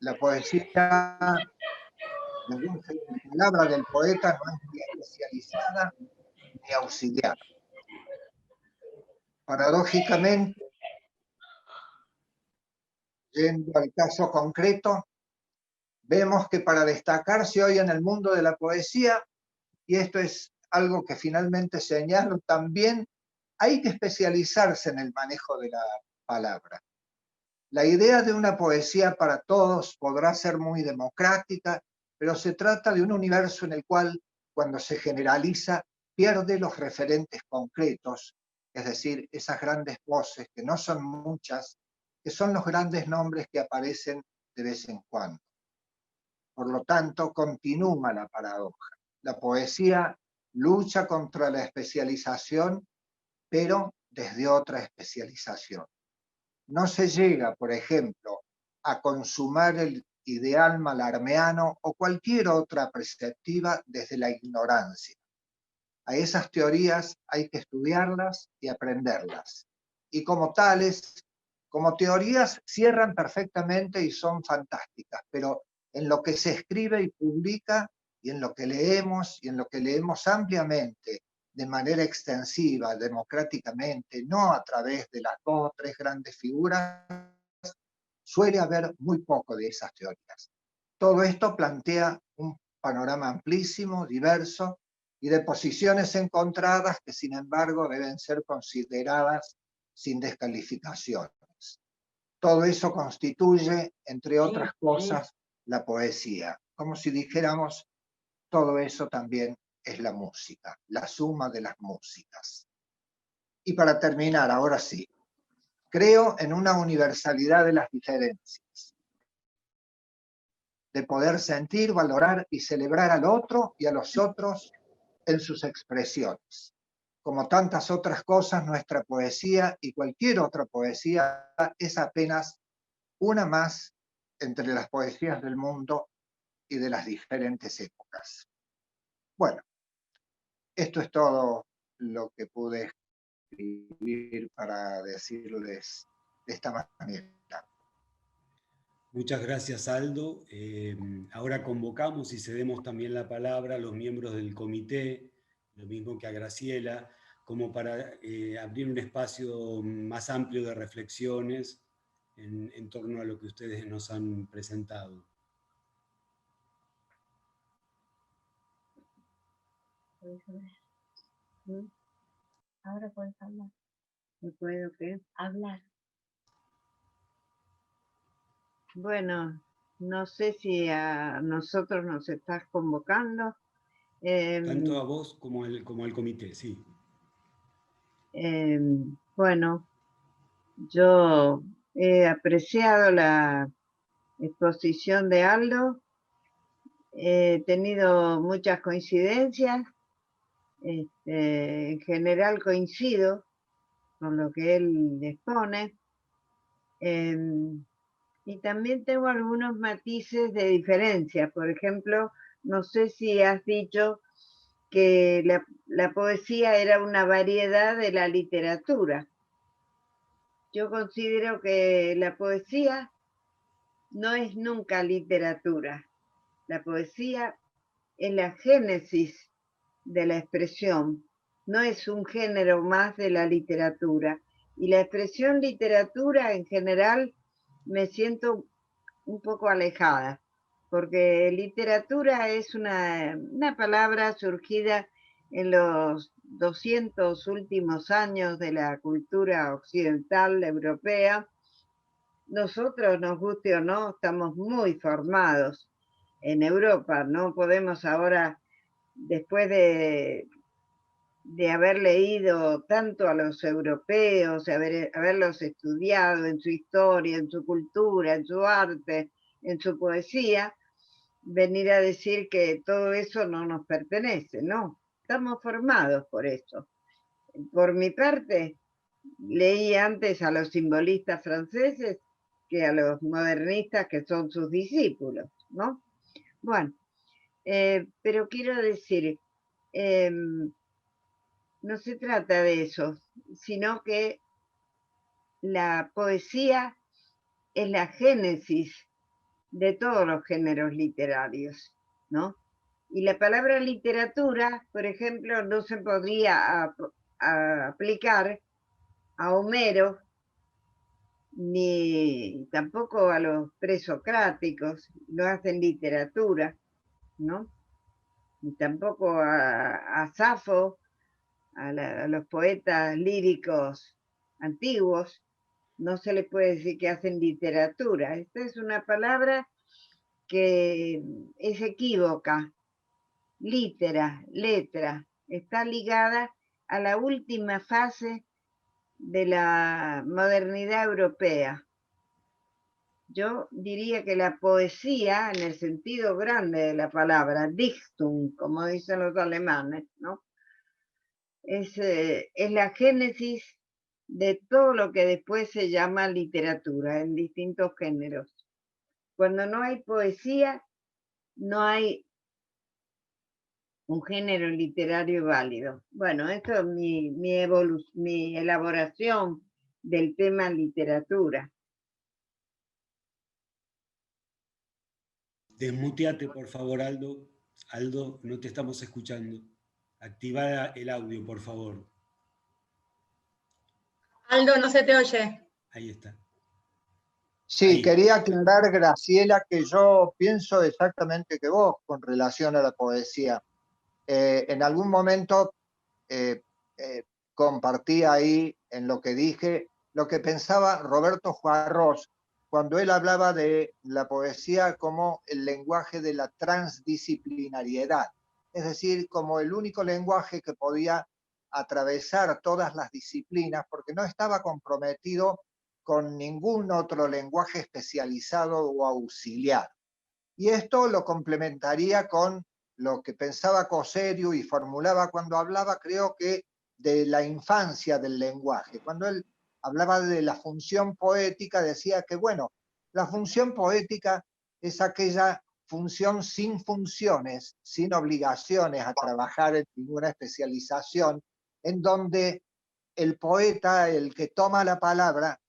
la poesía, la palabra del poeta no es ni especializada ni auxiliar. Paradójicamente, yendo al caso concreto, Vemos que para destacarse hoy en el mundo de la poesía, y esto es algo que finalmente señalo también, hay que especializarse en el manejo de la palabra. La idea de una poesía para todos podrá ser muy democrática, pero se trata de un universo en el cual, cuando se generaliza, pierde los referentes concretos, es decir, esas grandes voces, que no son muchas, que son los grandes nombres que aparecen de vez en cuando. Por lo tanto, continúa la paradoja. La poesía lucha contra la especialización, pero desde otra especialización. No se llega, por ejemplo, a consumar el ideal malarmeano o cualquier otra perspectiva desde la ignorancia. A esas teorías hay que estudiarlas y aprenderlas. Y como tales, como teorías, cierran perfectamente y son fantásticas, pero en lo que se escribe y publica, y en lo que leemos, y en lo que leemos ampliamente, de manera extensiva, democráticamente, no a través de las 2 o 3 grandes figuras, suele haber muy poco de esas teorías. Todo esto plantea un panorama amplísimo, diverso, y de posiciones encontradas que sin embargo deben ser consideradas sin descalificaciones. Todo eso constituye, entre otras cosas, la poesía. Como si dijéramos, todo eso también es la música, la suma de las músicas. Y para terminar, ahora sí, creo en una universalidad de las diferencias, de poder sentir, valorar y celebrar al otro y a los otros en sus expresiones. Como tantas otras cosas, nuestra poesía y cualquier otra poesía es apenas una más entre las poesías del mundo y de las diferentes épocas. Bueno, esto es todo lo que pude escribir para decirles de esta manera. Muchas gracias, Aldo. Ahora convocamos y cedemos también la palabra a los miembros del comité, lo mismo que a Graciela, como para abrir un espacio más amplio de reflexiones en torno a lo que ustedes nos han presentado. Ahora puedes hablar. ¿No puedo qué? Hablar. Bueno, no sé si a nosotros nos estás convocando. Tanto a vos como al comité, sí. Bueno, yo he apreciado la exposición de Aldo, he tenido muchas coincidencias, en general coincido con lo que él expone, y también tengo algunos matices de diferencia. Por ejemplo, no sé si has dicho que la poesía era una variedad de la literatura. Yo considero que la poesía no es nunca literatura. La poesía es la génesis de la expresión, no es un género más de la literatura. Y la expresión literatura en general me siento un poco alejada, porque literatura es una palabra surgida en los 200 últimos años de la cultura occidental europea. Nosotros, nos guste o no, estamos muy formados en Europa. No podemos ahora, después de haber leído tanto a los europeos, haberlos estudiado en su historia, en su cultura, en su arte, en su poesía, venir a decir que todo eso no nos pertenece, no, estamos formados por eso. Por mi parte, leí antes a los simbolistas franceses que a los modernistas que son sus discípulos, ¿no? Bueno, pero quiero decir, no se trata de eso, sino que la poesía es la génesis de todos los géneros literarios, ¿no? Y la palabra literatura, por ejemplo, no se podría aplicar a Homero ni tampoco a los presocráticos, no hacen literatura, ¿no? Ni tampoco a Safo, a los poetas líricos antiguos, no se les puede decir que hacen literatura. Esta es una palabra que es equívoca. Litera, letra, está ligada a la última fase de la modernidad europea. Yo diría que la poesía, en el sentido grande de la palabra, Dichtung, como dicen los alemanes, ¿no? Es la génesis de todo lo que después se llama literatura en distintos géneros. Cuando no hay poesía, no hay un género literario válido. Bueno, esto es mi elaboración del tema literatura. Desmuteate, por favor, Aldo. Aldo, no te estamos escuchando. Activa el audio, por favor. Aldo, no se te oye. Ahí está. Sí, Ahí. quería aclarar, Graciela, que yo pienso exactamente que vos con relación a la poesía. En algún momento compartí ahí en lo que dije lo que pensaba Roberto Juarros cuando él hablaba de la poesía como el lenguaje de la transdisciplinariedad, es decir, como el único lenguaje que podía atravesar todas las disciplinas porque no estaba comprometido con ningún otro lenguaje especializado o auxiliar. Y esto lo complementaría con lo que pensaba Coserio y formulaba cuando hablaba, creo que, de la infancia del lenguaje. Cuando él hablaba de la función poética, decía que, bueno, la función poética es aquella función sin funciones, sin obligaciones a trabajar en ninguna especialización, en donde el poeta, el que toma la palabra,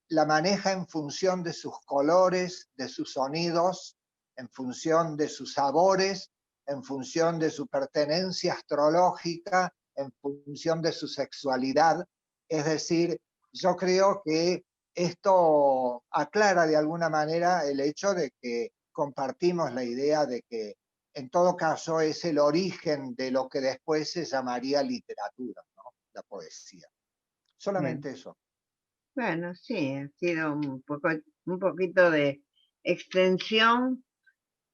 la maneja en función de sus colores, de sus sonidos, en función de sus sabores, en función de su pertenencia astrológica, en función de su sexualidad. Es decir, yo creo que esto aclara de alguna manera el hecho de que compartimos la idea de que en todo caso es el origen de lo que después se llamaría literatura, ¿no? La poesía. Solamente eso. Bueno, sí, ha sido un poquito de extensión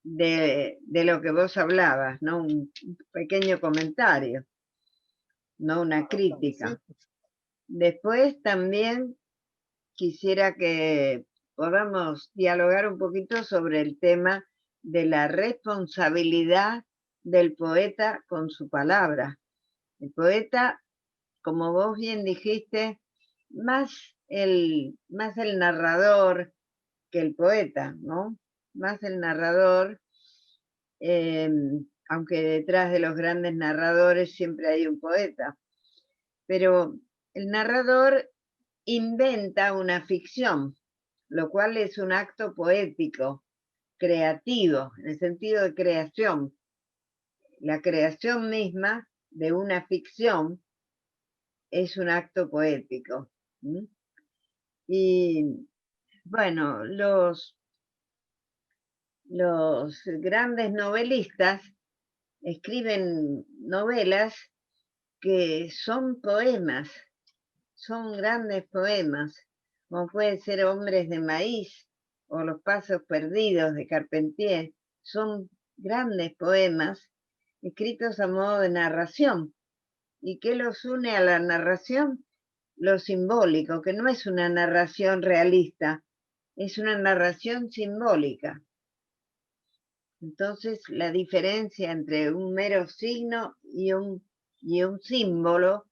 de lo que vos hablabas, ¿no? Un pequeño comentario, no una crítica. Después también quisiera que podamos dialogar un poquito sobre el tema de la responsabilidad del poeta con su palabra. El poeta, como vos bien dijiste, más el narrador que el poeta, ¿no? Más el narrador, aunque detrás de los grandes narradores siempre hay un poeta, pero el narrador inventa una ficción, lo cual es un acto poético, creativo, en el sentido de creación. La creación misma de una ficción es un acto poético. ¿Sí? Y bueno, los grandes novelistas escriben novelas que son poemas, son grandes poemas, como puede ser Hombres de Maíz o Los Pasos Perdidos de Carpentier, son grandes poemas escritos a modo de narración. ¿Y qué los une a la narración? Lo simbólico, que no es una narración realista, es una narración simbólica. Entonces, la diferencia entre un mero signo y un símbolo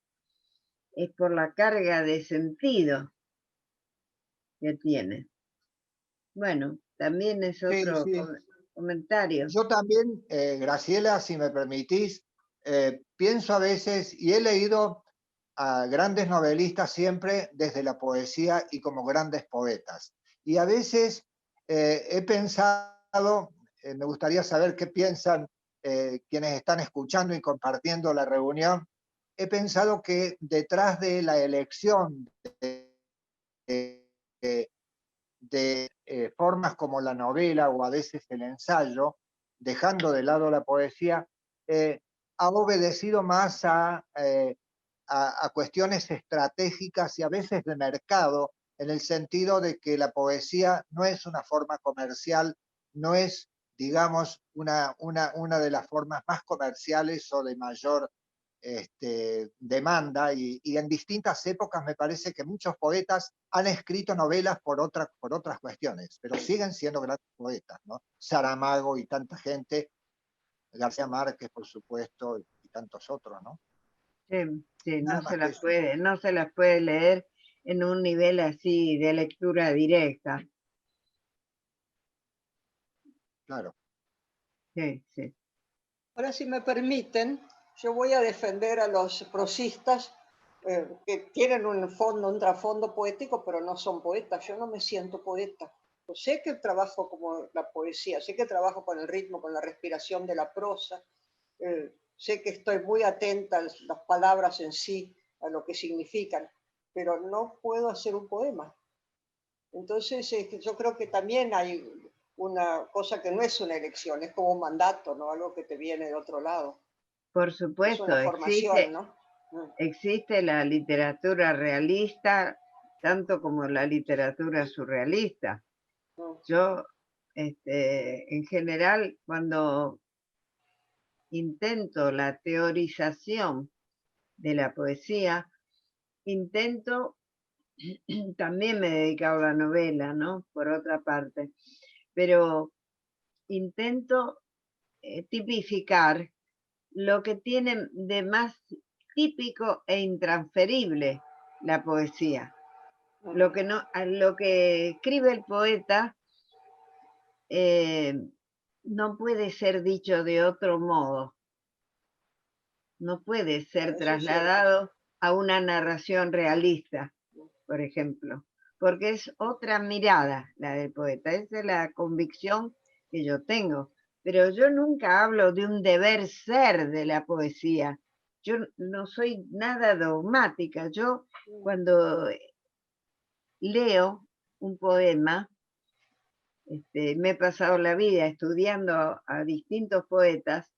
es por la carga de sentido que tiene. Bueno, también es otro Sí. comentario. Yo también, Graciela, si me permitís, pienso a veces, y he leído a grandes novelistas siempre desde la poesía y como grandes poetas. Y a veces he pensado, me gustaría saber qué piensan quienes están escuchando y compartiendo la reunión, he pensado que detrás de la elección de formas como la novela o a veces el ensayo, dejando de lado la poesía, ha obedecido más a cuestiones estratégicas y a veces de mercado, en el sentido de que la poesía no es una forma comercial, no es, digamos, una de las formas más comerciales o de mayor demanda, y en distintas épocas me parece que muchos poetas han escrito novelas por otras cuestiones, pero siguen siendo grandes poetas, ¿no? Saramago y tanta gente, García Márquez, por supuesto, y tantos otros, ¿no? Sí, sí, Nada más que eso. no se las puede leer en un nivel así de lectura directa. Claro. Sí, sí. Ahora, si me permiten, yo voy a defender a los prosistas que tienen un fondo, un trasfondo poético, pero no son poetas. Yo no me siento poeta. Yo sé que trabajo como la poesía, sé que trabajo con el ritmo, con la respiración de la prosa, sé que estoy muy atenta a las palabras en sí, a lo que significan, pero no puedo hacer un poema. Entonces, yo creo que también hay una cosa que no es una elección, es como un mandato, ¿no? Algo que te viene de otro lado. Por Es supuesto, una formación, ¿no? existe la literatura realista, tanto como la literatura surrealista. Yo, en general, cuando intento la teorización de la poesía, también me he dedicado a la novela, ¿no? Por otra parte, pero intento tipificar lo que tiene de más típico e intransferible la poesía. Lo que escribe el poeta no puede ser dicho de otro modo, no puede ser trasladado a una narración realista, por ejemplo, porque es otra mirada la del poeta, esa es la convicción que yo tengo. Pero yo nunca hablo de un deber ser de la poesía. Yo no soy nada dogmática. Yo cuando leo un poema, me he pasado la vida estudiando a distintos poetas,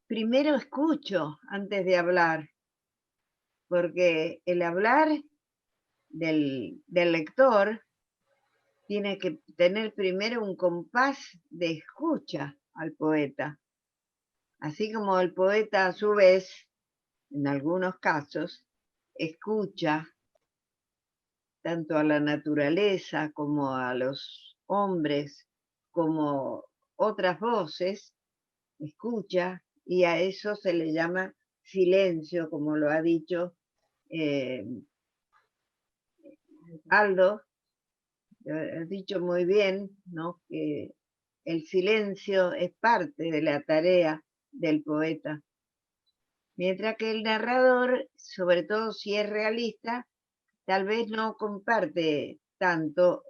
primero escucho antes de hablar, porque el hablar del lector tiene que tener primero un compás de escucha al poeta. Así como el poeta a su vez, en algunos casos, escucha tanto a la naturaleza como a los hombres, como otras voces, escucha, y a eso se le llama silencio, como lo ha dicho Aldo, has dicho muy bien, ¿no? Que el silencio es parte de la tarea del poeta. Mientras que el narrador, sobre todo si es realista, tal vez no comparte tanto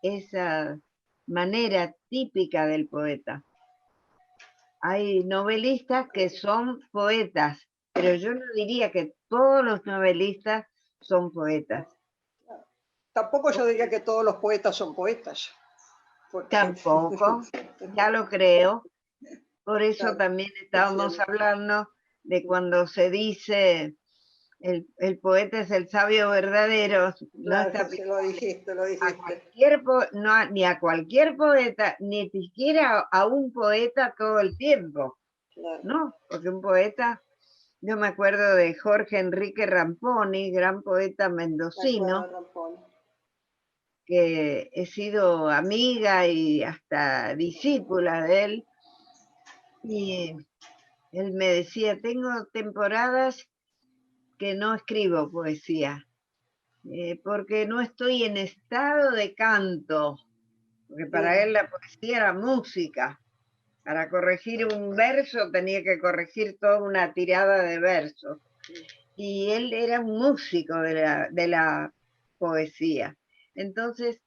esa manera típica del poeta. Hay novelistas que son poetas, pero yo no diría que todos los novelistas son poetas. Tampoco yo diría que todos los poetas son poetas. Porque... Tampoco, ya lo creo. Por eso Claro, también estábamos hablando de cuando se dice el poeta es el sabio verdadero. No claro, está sí, lo dijiste, lo dijiste. ni a cualquier poeta, ni siquiera a un poeta todo el tiempo. Claro. ¿No? Porque un poeta, yo me acuerdo de Jorge Enrique Ramponi, gran poeta mendocino, que he sido amiga y hasta discípula de él, y él me decía, tengo temporadas que no escribo poesía, porque no estoy en estado de canto, porque para él la poesía era música. Para corregir un verso tenía que corregir toda una tirada de versos. Y él era un músico de la poesía. Entonces,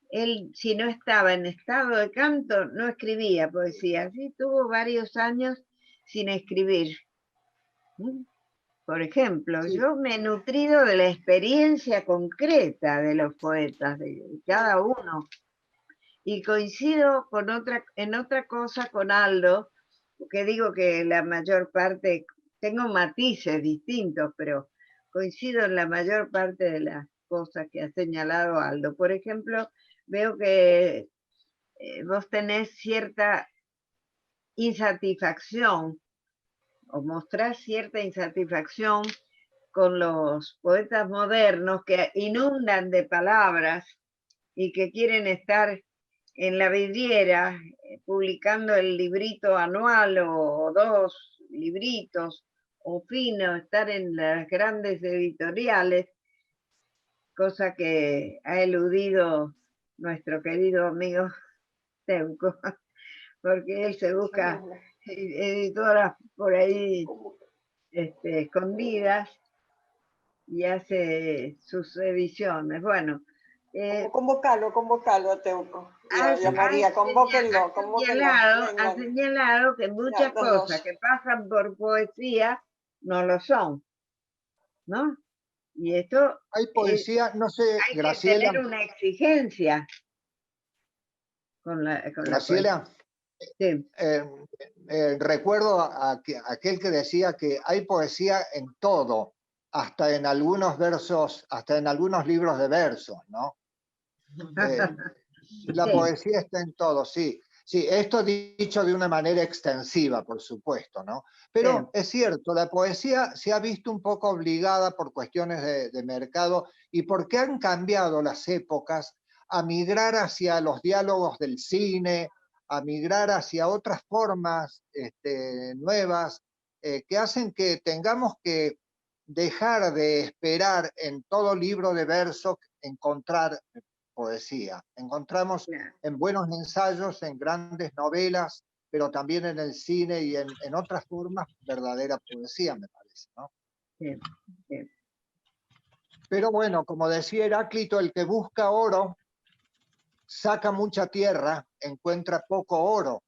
él, si no estaba en estado de canto, no escribía poesía. Así tuvo varios años sin escribir. por ejemplo, Sí. yo me he nutrido de la experiencia concreta de los poetas, de cada uno. Y coincido en otra cosa con Aldo, que digo que la mayor parte, tengo matices distintos, pero coincido en la mayor parte de las cosas que ha señalado Aldo. Por ejemplo, veo que vos tenés cierta insatisfacción o mostrás cierta insatisfacción con los poetas modernos que inundan de palabras y que quieren estar en la vidriera publicando el librito anual o 2 libritos, o fino, estar en las grandes editoriales, cosa que ha eludido nuestro querido amigo Teuco, porque él se busca editoras por ahí escondidas y hace sus ediciones. Bueno, Convocalo a Teuco y a María, convóquenlo. Ha señalado que muchas cosas que pasan por poesía no lo son, ¿no? Y esto Hay poesía, no sé, hay Graciela. que tener una exigencia con la Graciela, sí. recuerdo a aquel que decía que hay poesía en todo, hasta en algunos versos, hasta en algunos libros de versos, ¿no? La Sí. poesía está en todo, sí. Sí, esto dicho de una manera extensiva, por supuesto, ¿no? Pero Sí. es cierto, la poesía se ha visto un poco obligada por cuestiones de mercado y porque han cambiado las épocas a migrar hacia los diálogos del cine, a migrar hacia otras formas nuevas que hacen que tengamos que dejar de esperar en todo libro de verso encontrar poesía. Encontramos en buenos ensayos, en grandes novelas, pero también en el cine y en otras formas verdadera poesía, me parece, ¿no? Sí, sí. Pero bueno, como decía Heráclito, el que busca oro saca mucha tierra, encuentra poco oro.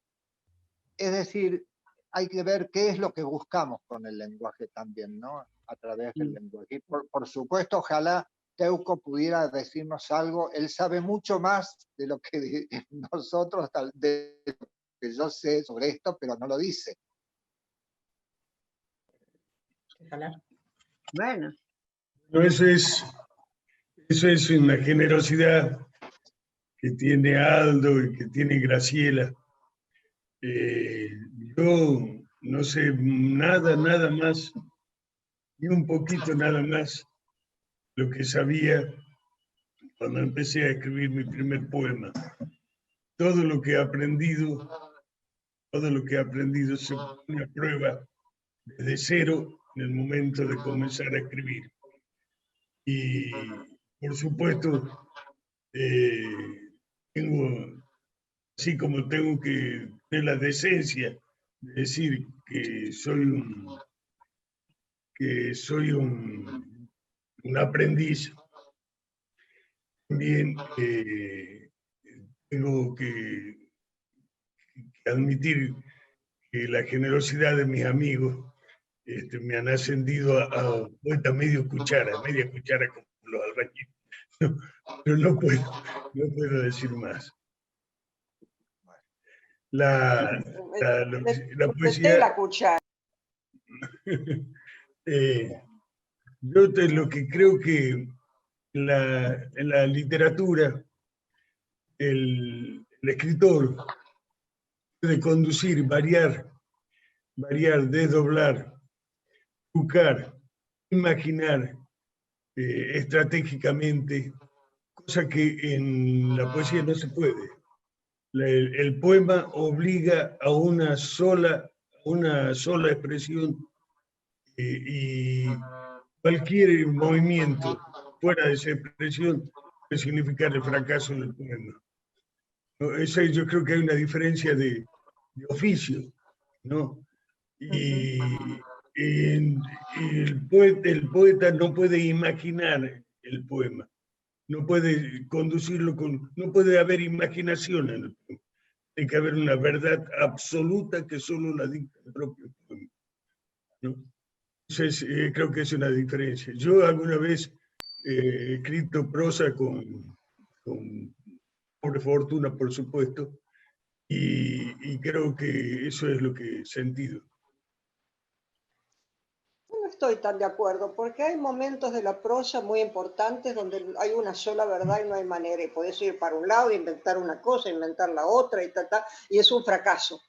Es decir, hay que ver qué es lo que buscamos con el lenguaje también, ¿no? A través del lenguaje. Y por supuesto, ojalá Teuco pudiera decirnos algo. Él sabe mucho más de lo que nosotros, de lo que yo sé sobre esto, pero no lo dice. Bueno. Eso es una generosidad que tiene Aldo y que tiene Graciela. Yo no sé nada más, ni un poquito nada más, lo que sabía cuando empecé a escribir mi primer poema. Todo lo que he aprendido se pone a prueba desde cero en el momento de comenzar a escribir. Y, por supuesto, tengo, así como tengo que tener la decencia de decir que soy un aprendiz, también tengo que admitir que la generosidad de mis amigos me han ascendido a poeta media cuchara como los albañiles. No, pero no puedo decir más. La poesía... la cuchara. Yo lo que creo que en la literatura el escritor puede conducir, variar, desdoblar, buscar, imaginar estratégicamente, cosa que en la poesía no se puede. El poema obliga a una sola expresión y cualquier movimiento fuera de esa expresión puede significar el fracaso del poema. Yo creo que hay una diferencia de oficio, ¿no? Y el poeta no puede imaginar el poema, no puede conducirlo no puede haber imaginación en el poema. Tiene que haber una verdad absoluta que solo la dicta el propio poema, ¿no? Entonces, creo que es una diferencia. Yo alguna vez he escrito prosa con pobre fortuna, por supuesto, y creo que eso es lo que he sentido. Yo no estoy tan de acuerdo, porque hay momentos de la prosa muy importantes donde hay una sola verdad y no hay manera, y podés ir para un lado, inventar una cosa, inventar la otra, y es un fracaso,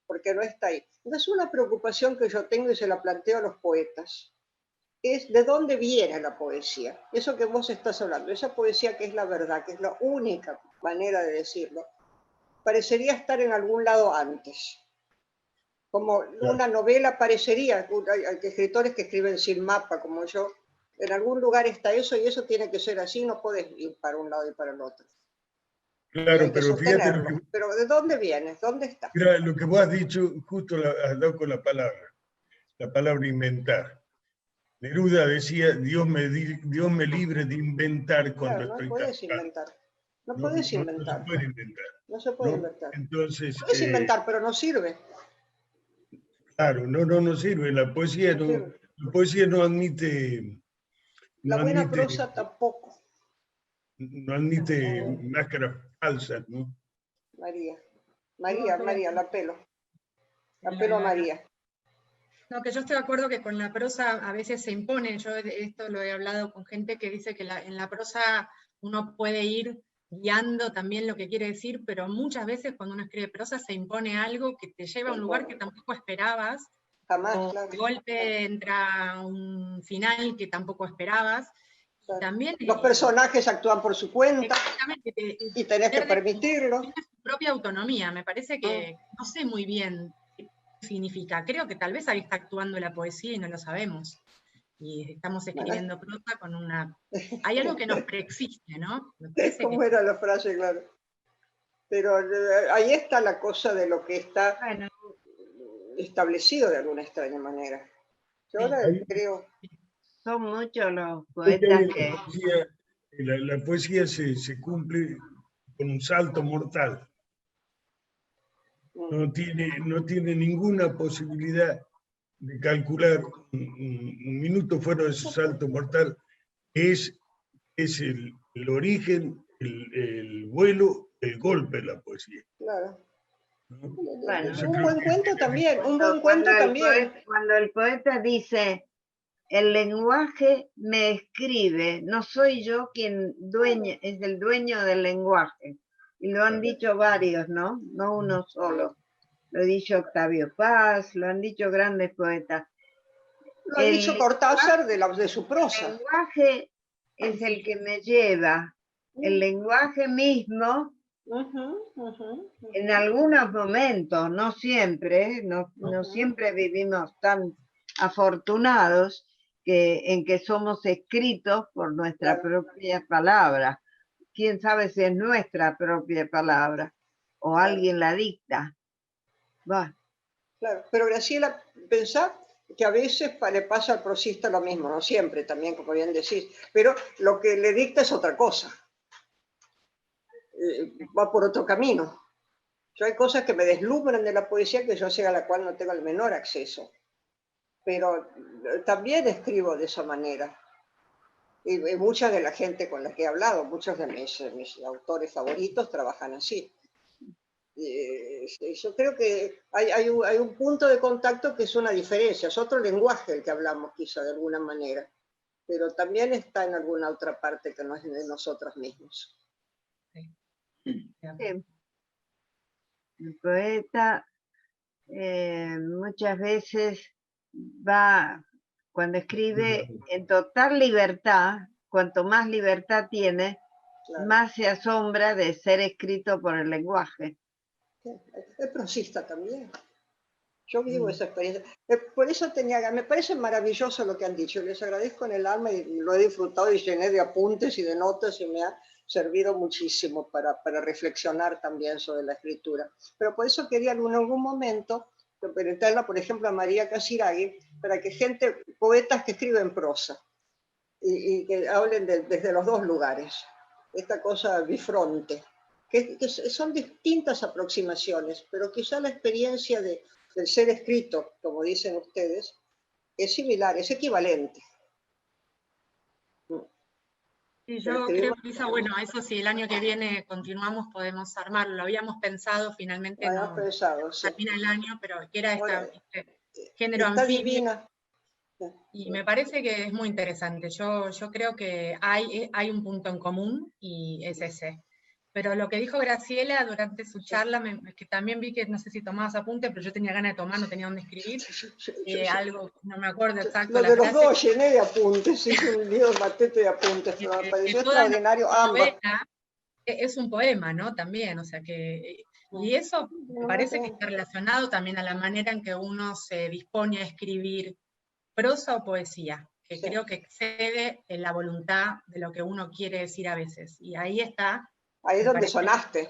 porque no está ahí. Entonces, una preocupación que yo tengo y se la planteo a los poetas, es de dónde viene la poesía. Eso que vos estás hablando, esa poesía que es la verdad, que es la única manera de decirlo, parecería estar en algún lado antes. Como una novela parecería, hay escritores que escriben sin mapa, como yo, en algún lugar está eso y eso tiene que ser así, no podés ir para un lado y para el otro. Claro, Hay que pero fíjate sostenerlo. Pero ¿de dónde vienes? ¿Dónde está? mira, lo que vos has dicho, justo has dado con la palabra inventar. Neruda decía, Dios me libre de inventar cuando Claro, no estoy podés cansado. inventar. No No, podés no, no se inventar. puede inventar, No se puede ¿no? inventar. Entonces, Podés inventar, pero no sirve. claro, no sirve. La poesía No sirve. no admite, La no buena admite, prosa tampoco. no admite máscaras falsas, ¿no? María, No, María, la pelo a la- María. No, que yo estoy de acuerdo que con la prosa a veces se impone. Yo esto lo he hablado con gente que dice que en la prosa uno puede ir guiando también lo que quiere decir, pero muchas veces cuando uno escribe prosa se impone algo que te lleva a un lugar que tampoco esperabas, Jamás, o claro. de golpe entra un final que tampoco esperabas. Claro. También Los personajes actúan por su cuenta exactamente, y tenés que permitirlo. tiene su propia autonomía. Me parece que no sé muy bien qué significa. Creo que tal vez ahí está actuando la poesía y no lo sabemos. Y estamos escribiendo prosa con una... Hay algo que nos preexiste, ¿no? Me parece ¿Cómo que... era la frase, claro? Pero ahí está la cosa de lo que está Bueno, establecido de alguna extraña manera. Yo ahora Hay- creo, son muchos los Creo que poetas la que... poesía, la poesía se cumple con un salto mortal. No tiene ninguna posibilidad de calcular un minuto fuera de su salto mortal. Es el origen, el vuelo, el golpe de la poesía, claro. ¿no? Bueno, Eso Un creo buen que cuento tiene también, un buen cuando cuento también. cuando el poeta dice, el lenguaje me escribe, no soy yo quien es el dueño del lenguaje. Y lo han dicho varios, ¿no? No uno solo. Lo ha dicho Octavio Paz, lo han dicho grandes poetas. Lo ha dicho Cortázar de su El prosa. lenguaje es el que me lleva. El lenguaje mismo, en algunos momentos, no siempre, no siempre vivimos tan afortunados en que somos escritos por nuestra propia palabra. Quién sabe si es nuestra propia palabra o alguien la dicta. Va. Claro, pero Graciela, pensá que a veces le pasa al prosista lo mismo, no siempre también, como bien decís, pero lo que le dicta es otra cosa, va por otro camino. Yo hay cosas que me deslumbran de la poesía que yo sé a la cual no tengo el menor acceso, pero también escribo de esa manera. Y mucha de la gente con la que he hablado, muchos de mis autores favoritos trabajan así. Yo creo que hay un punto de contacto que es una diferencia, es otro lenguaje el que hablamos quizá de alguna manera, pero también está en alguna otra parte que no es de nosotros mismos. Sí. El poeta muchas veces va, cuando escribe en total libertad, cuanto más libertad tiene, Claro. más se asombra de ser escrito por el lenguaje. Es prosista también. Yo vivo esa experiencia. Por eso me parece maravilloso lo que han dicho. Les agradezco en el alma y lo he disfrutado y llené de apuntes y de notas y me ha servido muchísimo para reflexionar también sobre la escritura. Pero por eso quería en algún momento presentarla, por ejemplo, a María Casiraghi, para que poetas que escriben prosa y que hablen desde los dos lugares. Esta cosa bifronte, que son distintas aproximaciones, pero quizá la experiencia del ser escrito, como dicen ustedes, es similar, es equivalente. Y yo creo, Luisa, bueno, eso sí, el año que viene continuamos, podemos armarlo. Lo habíamos pensado, finalmente Había no pensado, sí. termina el año, pero que era Bueno, este género está anfibio. divina. Y me parece que es muy interesante. Yo creo que hay un punto en común y es ese. Pero lo que dijo Graciela durante su charla, que también vi que, no sé si tomabas apunte, pero yo tenía ganas de tomar, no tenía dónde escribir. Algo, no me acuerdo exacto Lo la de los frase. dos llené de apuntes, hice un lío matete de apuntes, pero me pareció extraordinario ambas. Es un poema, ¿no? También, o sea que... Y eso me parece que está relacionado también a la manera en que uno se dispone a escribir prosa o poesía, que creo que excede en la voluntad de lo que uno quiere decir a veces. Y ahí está. Ahí es donde sonaste.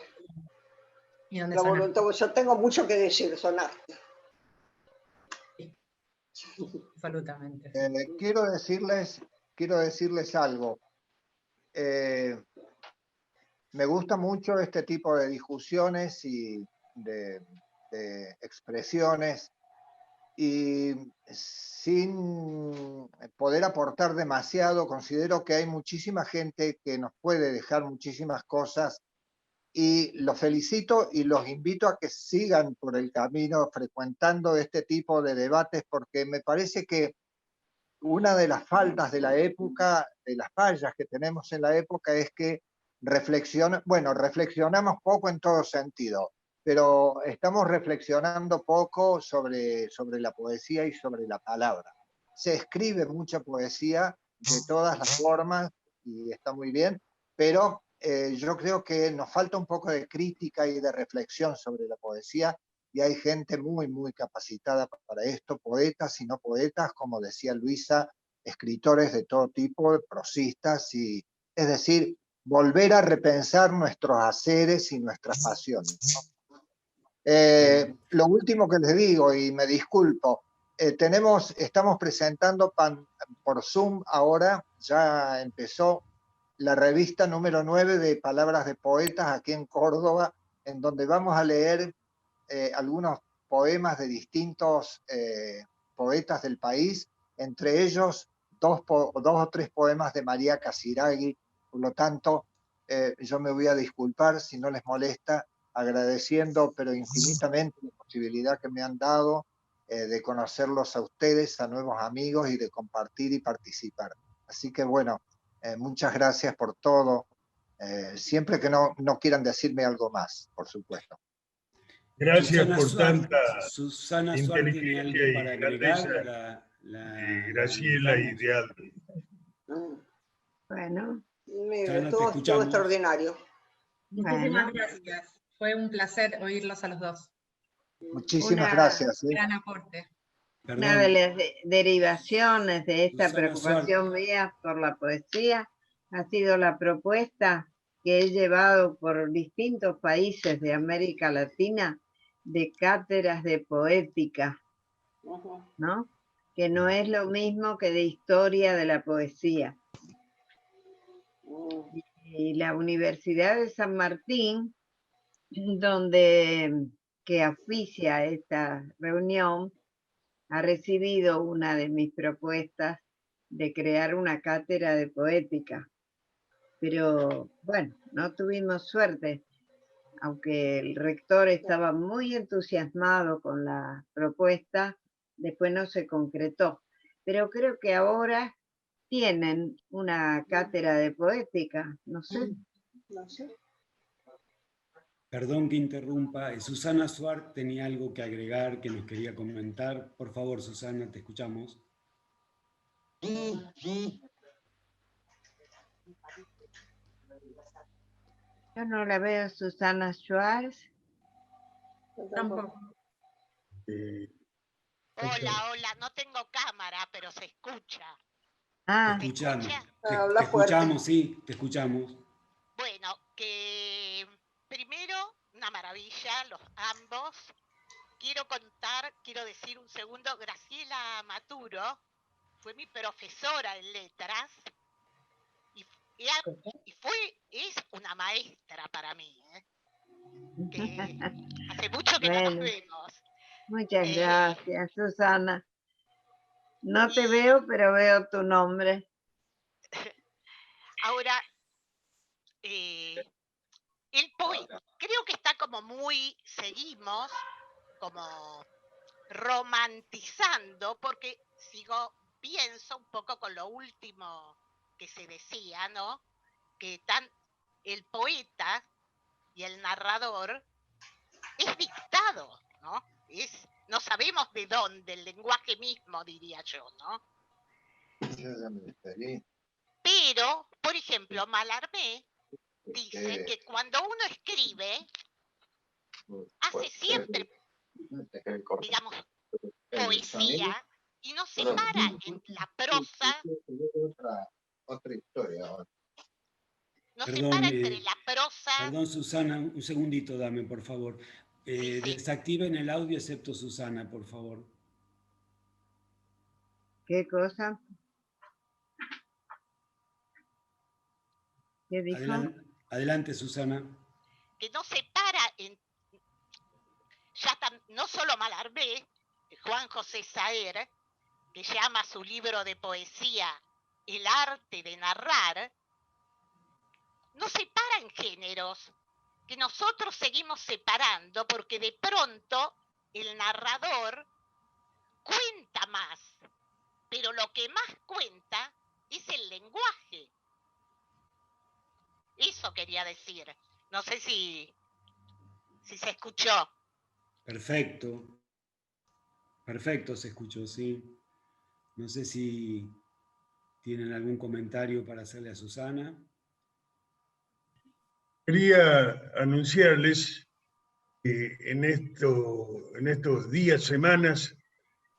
Y donde la sonaste. voluntad, yo tengo mucho que decir, sonaste. Sí. Absolutamente. Quiero decirles algo. Me gusta mucho este tipo de discusiones y de expresiones, y sin poder aportar demasiado, considero que hay muchísima gente que nos puede dejar muchísimas cosas, y los felicito y los invito a que sigan por el camino frecuentando este tipo de debates, porque me parece que una de las faltas de la época, de las fallas que tenemos en la época, es que reflexionamos poco en todo sentido, pero estamos reflexionando poco sobre la poesía y sobre la palabra. Se escribe mucha poesía de todas las formas y está muy bien, pero yo creo que nos falta un poco de crítica y de reflexión sobre la poesía, y hay gente muy, muy capacitada para esto, poetas y no poetas, como decía Luisa, escritores de todo tipo, prosistas, y es decir, volver a repensar nuestros haceres y nuestras pasiones, ¿no? Lo último que les digo, y me disculpo, estamos presentando por Zoom ahora, ya empezó la revista número 9 de Palabras de Poetas aquí en Córdoba, en donde vamos a leer algunos poemas de distintos poetas del país, entre ellos dos o tres poemas de María Casiraghi. Por lo tanto, yo me voy a disculpar si no les molesta, agradeciendo pero infinitamente la posibilidad que me han dado de conocerlos a ustedes, a nuevos amigos, y de compartir y participar. Así que bueno, muchas gracias por todo, siempre que no quieran decirme algo más, por supuesto. Gracias por tanta Susana Suárez tiene inteligencia algo para y agregar. grandeza de Graciela y de Aldo. Bueno. Mire, todo extraordinario. Muchísimas gracias. Fue un placer oírlos a los dos. Muchísimas gracias. Gran aporte. Una de las derivaciones de esta Susana preocupación mía por la poesía ha sido la propuesta que he llevado por distintos países de América Latina de cátedras de poética, ¿no? Que no es lo mismo que de historia de la poesía. Y la Universidad de San Martín, que oficia esta reunión, ha recibido una de mis propuestas de crear una cátedra de poética. Pero bueno, no tuvimos suerte, aunque el rector estaba muy entusiasmado con la propuesta, después no se concretó. Pero creo que ahora tienen una cátedra de poética, no sé. No sé. Perdón que interrumpa, Susana Suárez tenía algo que agregar, que nos quería comentar. Por favor, Susana, te escuchamos. Yo no la veo, Susana Suárez. Tampoco. Hola, no tengo cámara, pero se escucha. Ah, Te escuchamos. Habla Te escuchamos, fuerte. sí, te escuchamos. Bueno, que primero, una maravilla, los ambos. Quiero decir un segundo, Graciela Maturo fue mi profesora en letras y es una maestra para mí, que hace mucho que no nos vemos. Muchas gracias, Susana. No te veo, pero veo tu nombre. Ahora, el poeta, creo que está como muy, seguimos como romantizando, porque pienso un poco con lo último que se decía, ¿no? Que el poeta y el narrador es dictado, ¿no? No sabemos de dónde, el lenguaje mismo, diría yo, ¿no? Pero, por ejemplo, Mallarmé dice que cuando uno escribe, hace siempre, digamos, poesía y no separa en la prosa, Otra historia. no Perdón, separa entre la prosa. Perdón, Susana, un segundito dame, por favor. Sí. Desactiven el audio excepto Susana, por favor. ¿Qué cosa? ¿Qué dijo? Adelante, Susana. Que no separa no solo Mallarmé, Juan José Saer, que llama su libro de poesía El arte de narrar, no separa en géneros, que nosotros seguimos separando porque de pronto el narrador cuenta más, pero lo que más cuenta es el lenguaje. Eso quería decir. No sé si se escuchó. Perfecto. Perfecto, se escuchó, sí. No sé si tienen algún comentario para hacerle a Susana. Quería anunciarles que en estos días, semanas,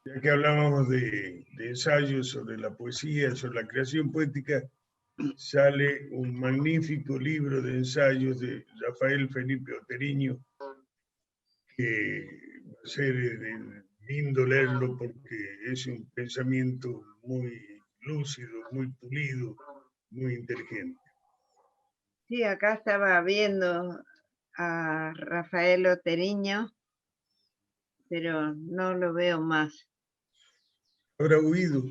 ya que hablábamos de ensayos sobre la poesía, sobre la creación poética, sale un magnífico libro de ensayos de Rafael Felipe Oteriño, que va a ser lindo leerlo porque es un pensamiento muy lúcido, muy pulido, muy inteligente. Sí, acá estaba viendo a Rafael Oteriño, pero no lo veo más. Habrá huido.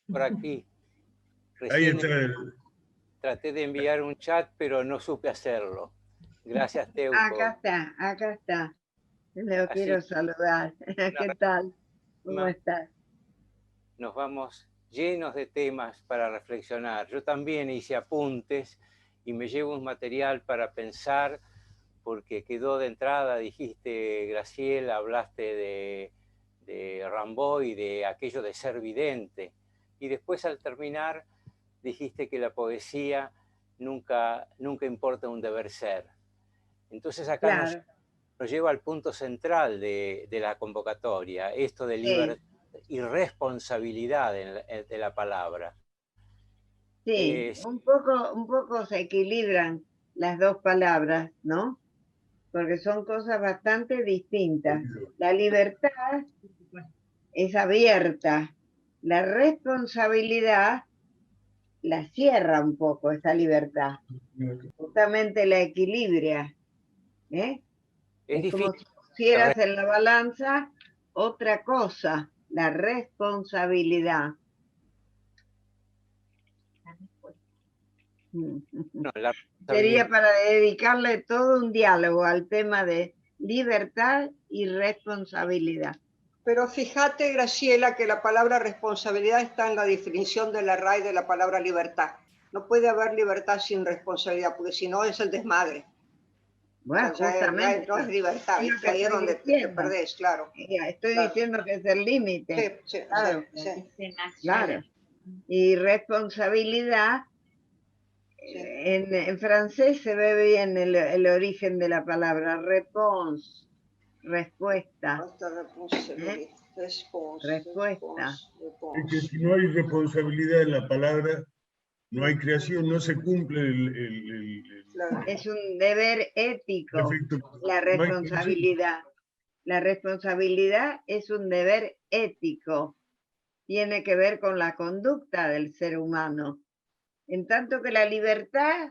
Por aquí. Ahí Recién está. traté de enviar un chat, pero no supe hacerlo. Gracias, Teuco. Acá está. Lo Así quiero saludar. ¿Qué tal? ¿Cómo estás? Nos vamos llenos de temas para reflexionar. Yo también hice apuntes y me llevo un material para pensar, porque quedó de entrada, dijiste, Graciela, hablaste de Rimbaud y de aquello de ser vidente. Y después al terminar dijiste que la poesía nunca importa un deber ser. Entonces acá Claro. nos lleva al punto central de la convocatoria, esto de libertad y responsabilidad de la palabra. Sí, un poco se equilibran las dos palabras, ¿no? Porque son cosas bastante distintas. La libertad es abierta, la responsabilidad la cierra un poco, esa libertad. Justamente la equilibra, ¿eh? Es como si pusieras en la balanza otra cosa, la responsabilidad. No, Sería para dedicarle todo un diálogo al tema de libertad y responsabilidad. Pero fíjate, Graciela, que la palabra responsabilidad está en la definición de la RAE de la palabra libertad. No puede haber libertad sin responsabilidad, porque si no es el desmadre. Bueno, o sea, justamente. no es libertad, Es lo y ahí es donde te perdés, claro. Estoy diciendo que es el límite. Sí, claro. Claro. Y responsabilidad, en francés se ve bien el origen de la palabra, réponse, respuesta. Respuesta. Es que si no hay responsabilidad en la palabra, no hay creación, no se cumple Es un deber ético, la responsabilidad. La responsabilidad es un deber ético. Tiene que ver con la conducta del ser humano. En tanto que la libertad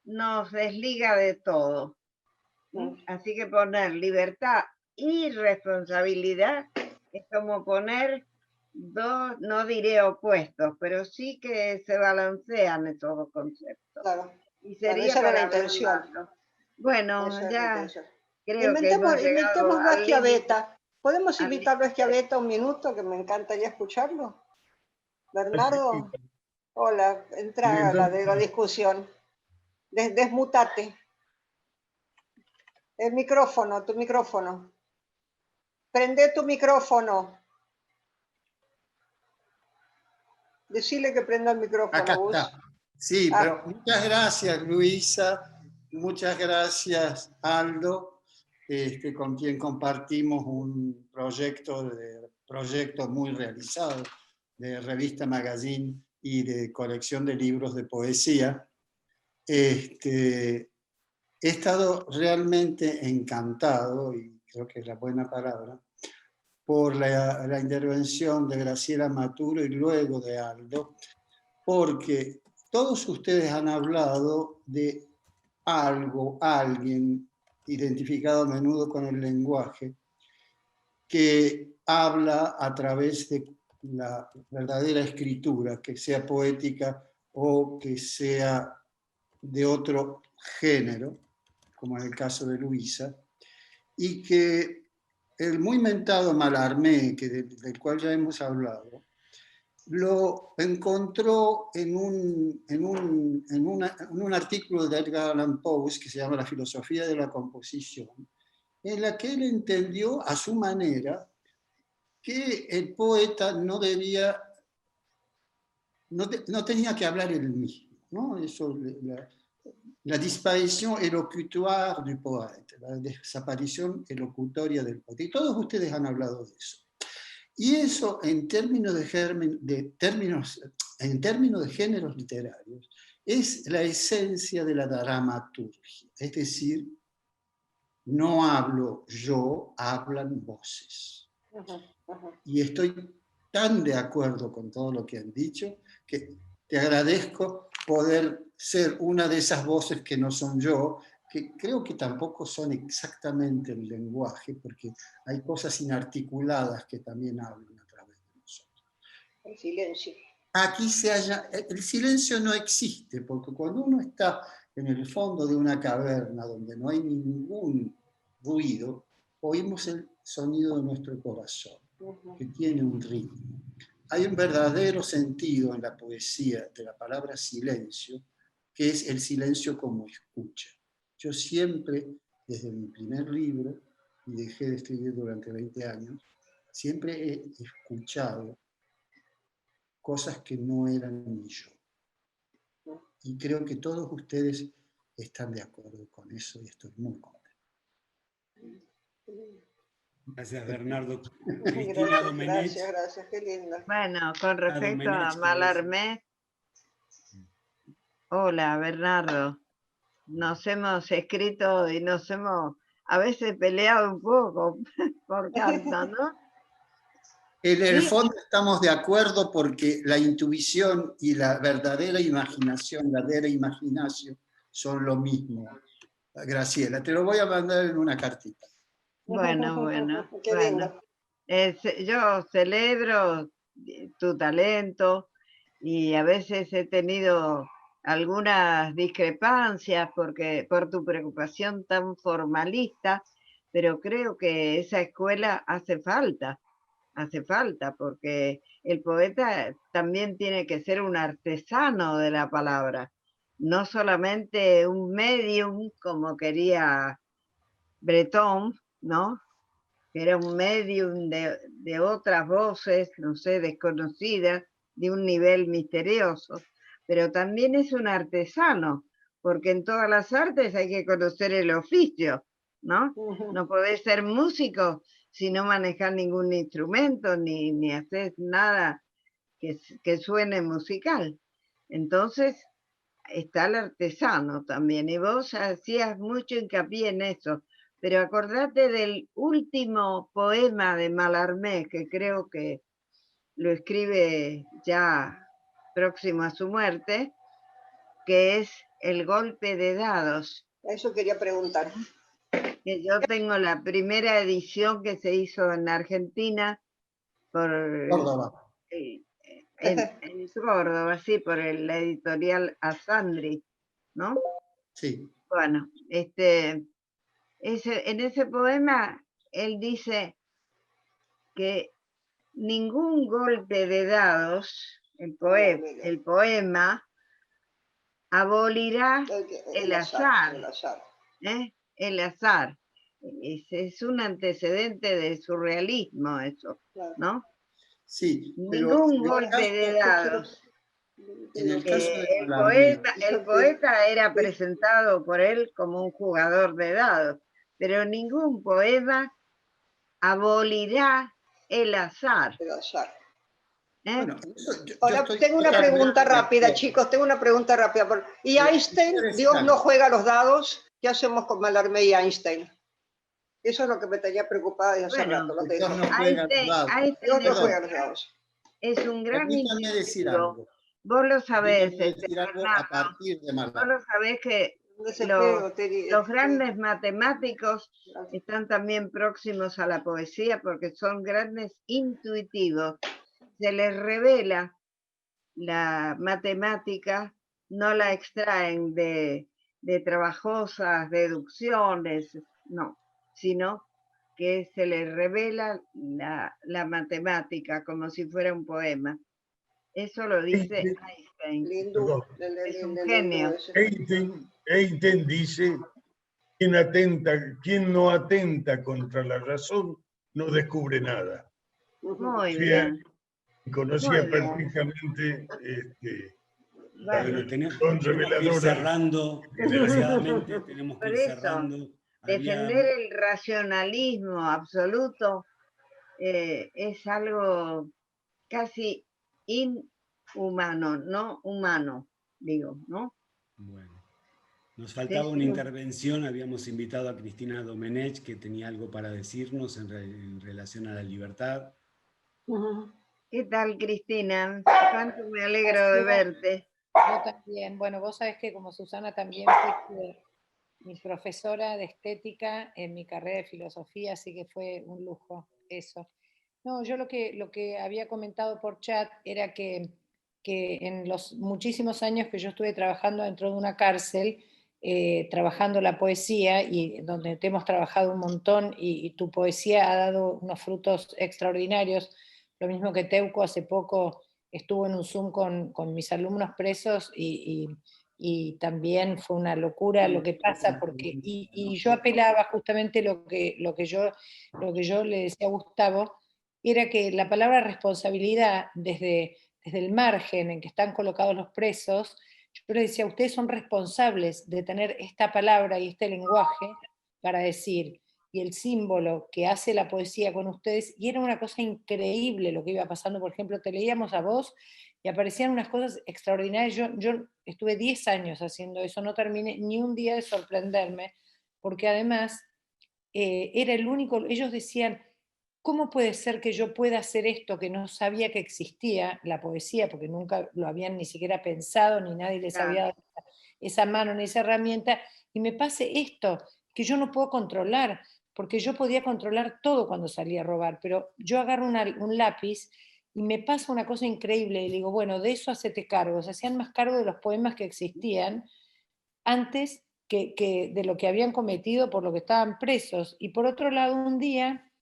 nos desliga de todo. Así que poner libertad y responsabilidad es como poner dos, no diré opuestos, pero sí que se balancean esos dos conceptos. Claro. Y Claro, sería esa era la para intención. verlo. Bueno, Esa era la ya intención. creo que hemos llegado Imitemos a al límite. Schiavetta. ¿Podemos al invitarlo a límite. Schiavetta un minuto, que me encantaría escucharlo? Bernardo, hola, entra a la discusión. Desmutate. El micrófono, tu micrófono. Prende tu micrófono. Decile que prenda el micrófono, Acá Gus. está. Sí, pero muchas gracias, Luisa. Muchas gracias, Aldo, con quien compartimos un proyecto muy realizado de revista Magazine y de colección de libros de poesía. He estado realmente encantado, y creo que es la buena palabra, por la intervención de Graciela Maturo y luego de Aldo, porque todos ustedes han hablado de algo, alguien identificado a menudo con el lenguaje, que habla a través de la verdadera escritura, que sea poética o que sea de otro género, como en el caso de Luisa, y que el muy mentado Mallarmé, del cual ya hemos hablado, lo encontró en un artículo de Edgar Allan Poe que se llama La filosofía de la composición, en la que él entendió a su manera que el poeta no tenía que hablar él mismo, ¿no? Eso, la disparición élocutoire du poète, la desaparición elocutoria del poeta. Y todos ustedes han hablado de eso. Y eso, en términos de géneros literarios, es la esencia de la dramaturgia. Es decir, no hablo yo, hablan voces. Y estoy tan de acuerdo con todo lo que han dicho, que te agradezco poder ser una de esas voces que no son yo, que creo que tampoco son exactamente el lenguaje, porque hay cosas inarticuladas que también hablan a través de nosotros. El silencio. Aquí el silencio no existe, porque cuando uno está en el fondo de una caverna donde no hay ningún ruido, oímos el sonido de nuestro corazón, que tiene un ritmo. Hay un verdadero sentido en la poesía de la palabra silencio, que es el silencio como escucha. Yo siempre, desde mi primer libro, y dejé de escribir durante 20 años, siempre he escuchado cosas que no eran ni yo. Y creo que todos ustedes están de acuerdo con eso y estoy muy contento. Gracias, Bernardo. Gracias, qué linda. Bueno, con respecto a Mallarmé, hola, Bernardo. Nos hemos escrito y nos hemos a veces peleado un poco por carta, ¿no? En el fondo estamos de acuerdo porque la intuición y la verdadera imaginación, son lo mismo. Graciela, te lo voy a mandar en una cartita. Bueno. Qué lindo. Yo celebro tu talento y a veces he tenido algunas discrepancias por tu preocupación tan formalista, pero creo que esa escuela hace falta porque el poeta también tiene que ser un artesano de la palabra, no solamente un medium como quería Breton, ¿no? Que era un medium de otras voces, no sé, desconocidas, de un nivel misterioso, pero también es un artesano, porque en todas las artes hay que conocer el oficio, ¿no? No podés ser músico si no manejas ningún instrumento, ni haces nada que suene musical. Entonces, está el artesano también, y vos hacías mucho hincapié en eso, pero acordate del último poema de Mallarmé, que creo que lo escribe ya próximo a su muerte, que es El golpe de dados. Eso quería preguntar. Que yo tengo la primera edición que se hizo en Argentina, Córdoba. En Córdoba, sí, por la editorial Asandri, ¿no? Sí. Bueno, en ese poema él dice que ningún golpe de dados, el poema abolirá el azar. El azar. Es un antecedente del surrealismo eso, ¿no? Sí, pero ningún golpe de dados. En el caso de El poeta era presentado por él como un jugador de dados, pero ningún poema abolirá el azar. Bueno, ahora tengo una pregunta rápida, chicos, tengo una pregunta rápida. ¿Y Einstein, Dios no juega los dados? ¿Qué hacemos con Mallarmé y Einstein? Eso es lo que me tenía preocupada desde hace rato. Dios no juega los dados. Dios no juega los dados. Es un gran Permítanme decir algo. Vos lo sabés, decir algo a partir de vos lo sabés que los grandes matemáticos están también próximos a la poesía porque son grandes intuitivos. Se les revela la matemática, no la extraen de trabajosas deducciones, no, sino que se les revela la matemática como si fuera un poema. Eso lo dice Einstein. Es un genio. Einstein dice, quien no atenta contra la razón no descubre nada. Muy bien. Conocía perfectamente bueno, tenemos que ir cerrando, desgraciadamente tenemos que ir cerrando. Defender el racionalismo absoluto es algo casi inhumano, no humano, digo, ¿no? Bueno, nos faltaba una intervención, habíamos invitado a Cristina Domenech, que tenía algo para decirnos en relación a la libertad. ¿Qué tal, Cristina? Cuánto me alegro de verte. Yo también. Bueno, vos sabés que como Susana también fui mi profesora de estética en mi carrera de filosofía, así que fue un lujo eso. No, yo lo que había comentado por chat era que en los muchísimos años que yo estuve trabajando dentro de una cárcel, trabajando la poesía, y donde te hemos trabajado un montón, y tu poesía ha dado unos frutos extraordinarios, lo mismo que Teuco hace poco estuvo en un Zoom con mis alumnos presos y también fue una locura lo que pasa, porque, y yo apelaba justamente lo que yo le decía a Gustavo, era que la palabra responsabilidad, desde el margen en que están colocados los presos, yo le decía, ustedes son responsables de tener esta palabra y este lenguaje para decir, y el símbolo que hace la poesía con ustedes, y era una cosa increíble lo que iba pasando. Por ejemplo, te leíamos a vos y aparecían unas cosas extraordinarias. Yo estuve 10 años haciendo eso, no terminé ni un día de sorprenderme, porque además era el único, ellos decían, ¿cómo puede ser que yo pueda hacer esto que no sabía que existía, la poesía, porque nunca lo habían ni siquiera pensado, ni nadie les había dado esa mano ni esa herramienta, y me pase esto, que yo no puedo controlar, porque yo podía controlar todo cuando salía a robar, pero yo agarro un lápiz y me pasa una cosa increíble, y digo, bueno, de eso hacete cargo. Se hacían más cargo de los poemas que existían antes que de lo que habían cometido por lo que estaban presos. Y por otro lado, un día,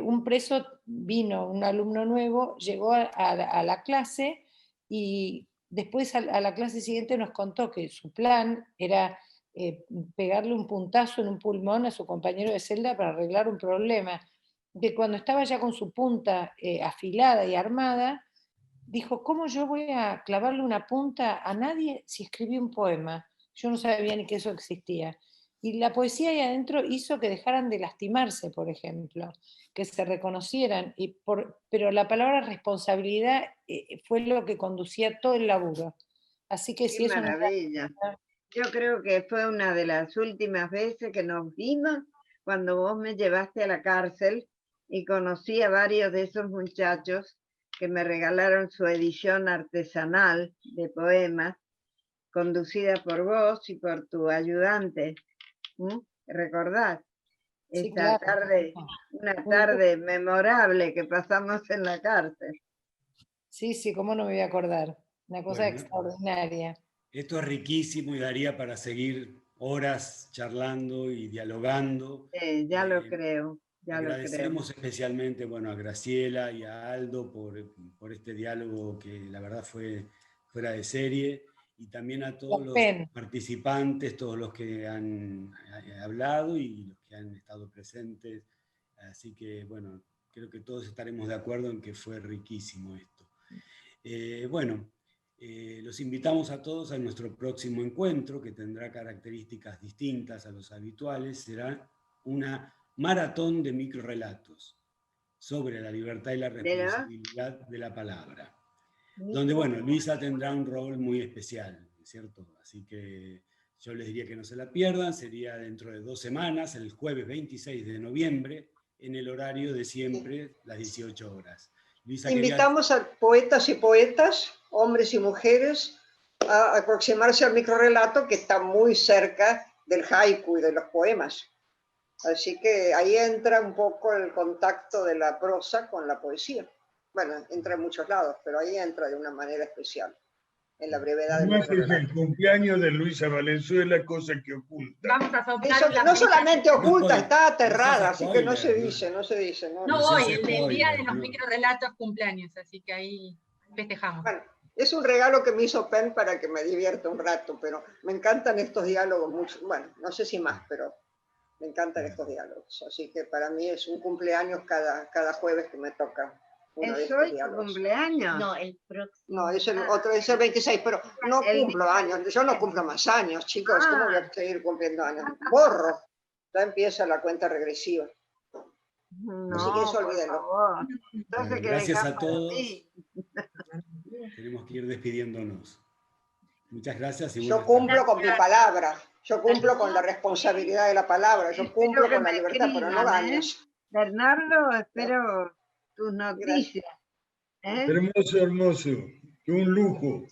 un preso vino, un alumno nuevo, llegó a la clase, y después a la clase siguiente nos contó que su plan era pegarle un puntazo en un pulmón a su compañero de celda para arreglar un problema, que cuando estaba ya con su punta afilada y armada, dijo, ¿cómo yo voy a clavarle una punta a nadie si escribí un poema? Yo no sabía ni que eso existía. Y la poesía ahí adentro hizo que dejaran de lastimarse, por ejemplo, que se reconocieran, pero la palabra responsabilidad fue lo que conducía todo el laburo. Así que Qué maravilla. Yo creo que fue una de las últimas veces que nos vimos cuando vos me llevaste a la cárcel y conocí a varios de esos muchachos que me regalaron su edición artesanal de poemas, conducida por vos y por tu ayudante. ¿Recordás? Sí, esta claro. tarde, una tarde memorable que pasamos en la cárcel. Sí, sí, ¿cómo no me voy a acordar? Una cosa Bueno. extraordinaria. Esto es riquísimo y daría para seguir horas charlando y dialogando. Ya lo creo, ya lo creo. Agradecemos especialmente, bueno, a Graciela y a Aldo por este diálogo que la verdad fue fuera de serie, y también a todos los participantes, todos los que han hablado y los que han estado presentes. Así que, bueno, creo que todos estaremos de acuerdo en que fue riquísimo esto. Los invitamos a todos a nuestro próximo encuentro, que tendrá características distintas a los habituales. Será una maratón de microrelatos sobre la libertad y la responsabilidad de la palabra, donde, bueno, Luisa tendrá un rol muy especial, ¿cierto? Así que yo les diría que no se la pierdan. Sería dentro de 2 semanas, el jueves 26 de noviembre, en el horario de siempre, las 18 horas. Luisa, invitamos a poetas y poetas, hombres y mujeres, a aproximarse al microrelato, que está muy cerca del haiku y de los poemas. Así que ahí entra un poco el contacto de la prosa con la poesía. Bueno, entra en muchos lados, pero ahí entra de una manera especial, en la brevedad del microrelato. Es el cumpleaños de Luisa Valenzuela, cosa que oculta. Vamos a soplar Eso no solamente oculta, está aterrada, así que no se dice. No hoy, el día de los microrelatos cumpleaños, así que ahí festejamos. Bueno, es un regalo que me hizo Penn para que me divierta un rato, pero me encantan estos diálogos mucho. Bueno, no sé si más, pero me encantan estos diálogos. Así que para mí es un cumpleaños cada jueves que me toca uno de ¿Es estos hoy tu diálogos. cumpleaños? No, el próximo. No, es el otro, es el 26, pero no cumplo años. Yo no cumplo más años, chicos. ¿Cómo voy a seguir cumpliendo años? Borro. Ya empieza la cuenta regresiva. No, Así que eso por olvídenlo. favor. Entonces, gracias a todos. Tenemos que ir despidiéndonos. Muchas gracias. Y yo cumplo con mi palabra. Yo cumplo con la responsabilidad de la palabra. Yo cumplo con la libertad, pero no años. Bernardo, espero tus noticias. Hermoso, hermoso. Un lujo.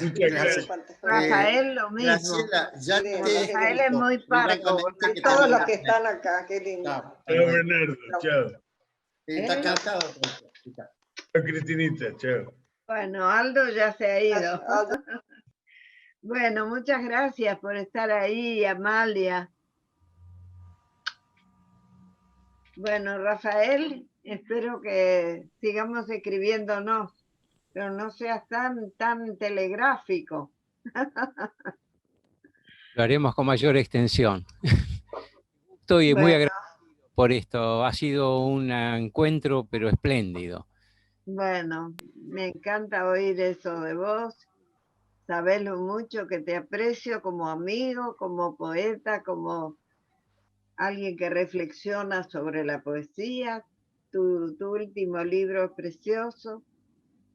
Muchas gracias. Rafael, lo mismo. Graciela, ya Rafael es muy parco. Todos los que están acá, qué lindo. Chao, Bernardo. Chao. Está cantado. Chao, Cristinita. Chao. Bueno, Aldo ya se ha ido. Bueno, muchas gracias por estar ahí, Amalia. Bueno, Rafael, espero que sigamos escribiéndonos, pero no seas tan telegráfico. Lo haremos con mayor extensión. Estoy muy agradecido por esto. Ha sido un encuentro, pero espléndido. Bueno, me encanta oír eso de vos. Sabés lo mucho que te aprecio como amigo, como poeta, como alguien que reflexiona sobre la poesía. Tu último libro es precioso.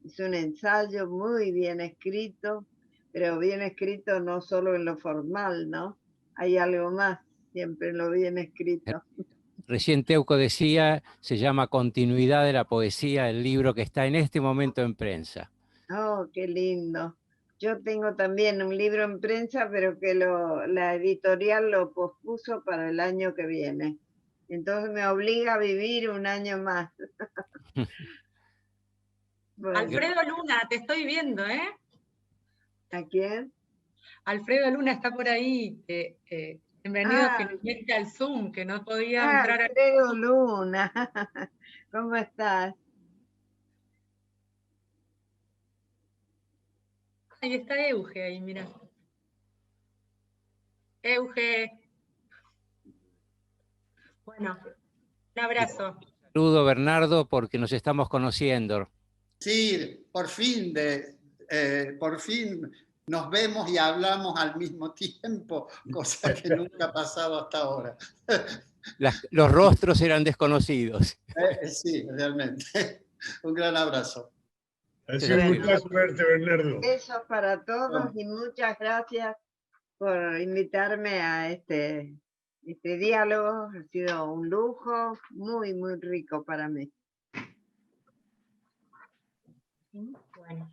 Es un ensayo muy bien escrito, pero bien escrito no solo en lo formal, ¿no? Hay algo más, siempre en lo bien escrito. Recién Teuco decía, se llama Continuidad de la Poesía, el libro que está en este momento en prensa. Oh, qué lindo. Yo tengo también un libro en prensa, pero que la editorial lo pospuso para el año que viene. Entonces me obliga a vivir un año más. Bueno. Alfredo Luna, te estoy viendo, ¿eh? ¿A quién? Alfredo Luna está por ahí. Bienvenido finalmente al Zoom, que no podía entrar. Alfredo Luna, ¿cómo estás? Ahí está Euge, ahí, mira. Euge. Bueno, un abrazo. Saludo, Bernardo, porque nos estamos conociendo. Sí, por fin nos vemos y hablamos al mismo tiempo, cosa que nunca ha pasado hasta ahora. Los rostros eran desconocidos. Sí, realmente. Un gran abrazo. Ha sido mucha suerte, Bernardo. Besos para todos y muchas gracias por invitarme a este diálogo. Ha sido un lujo muy, muy rico para mí. Bueno.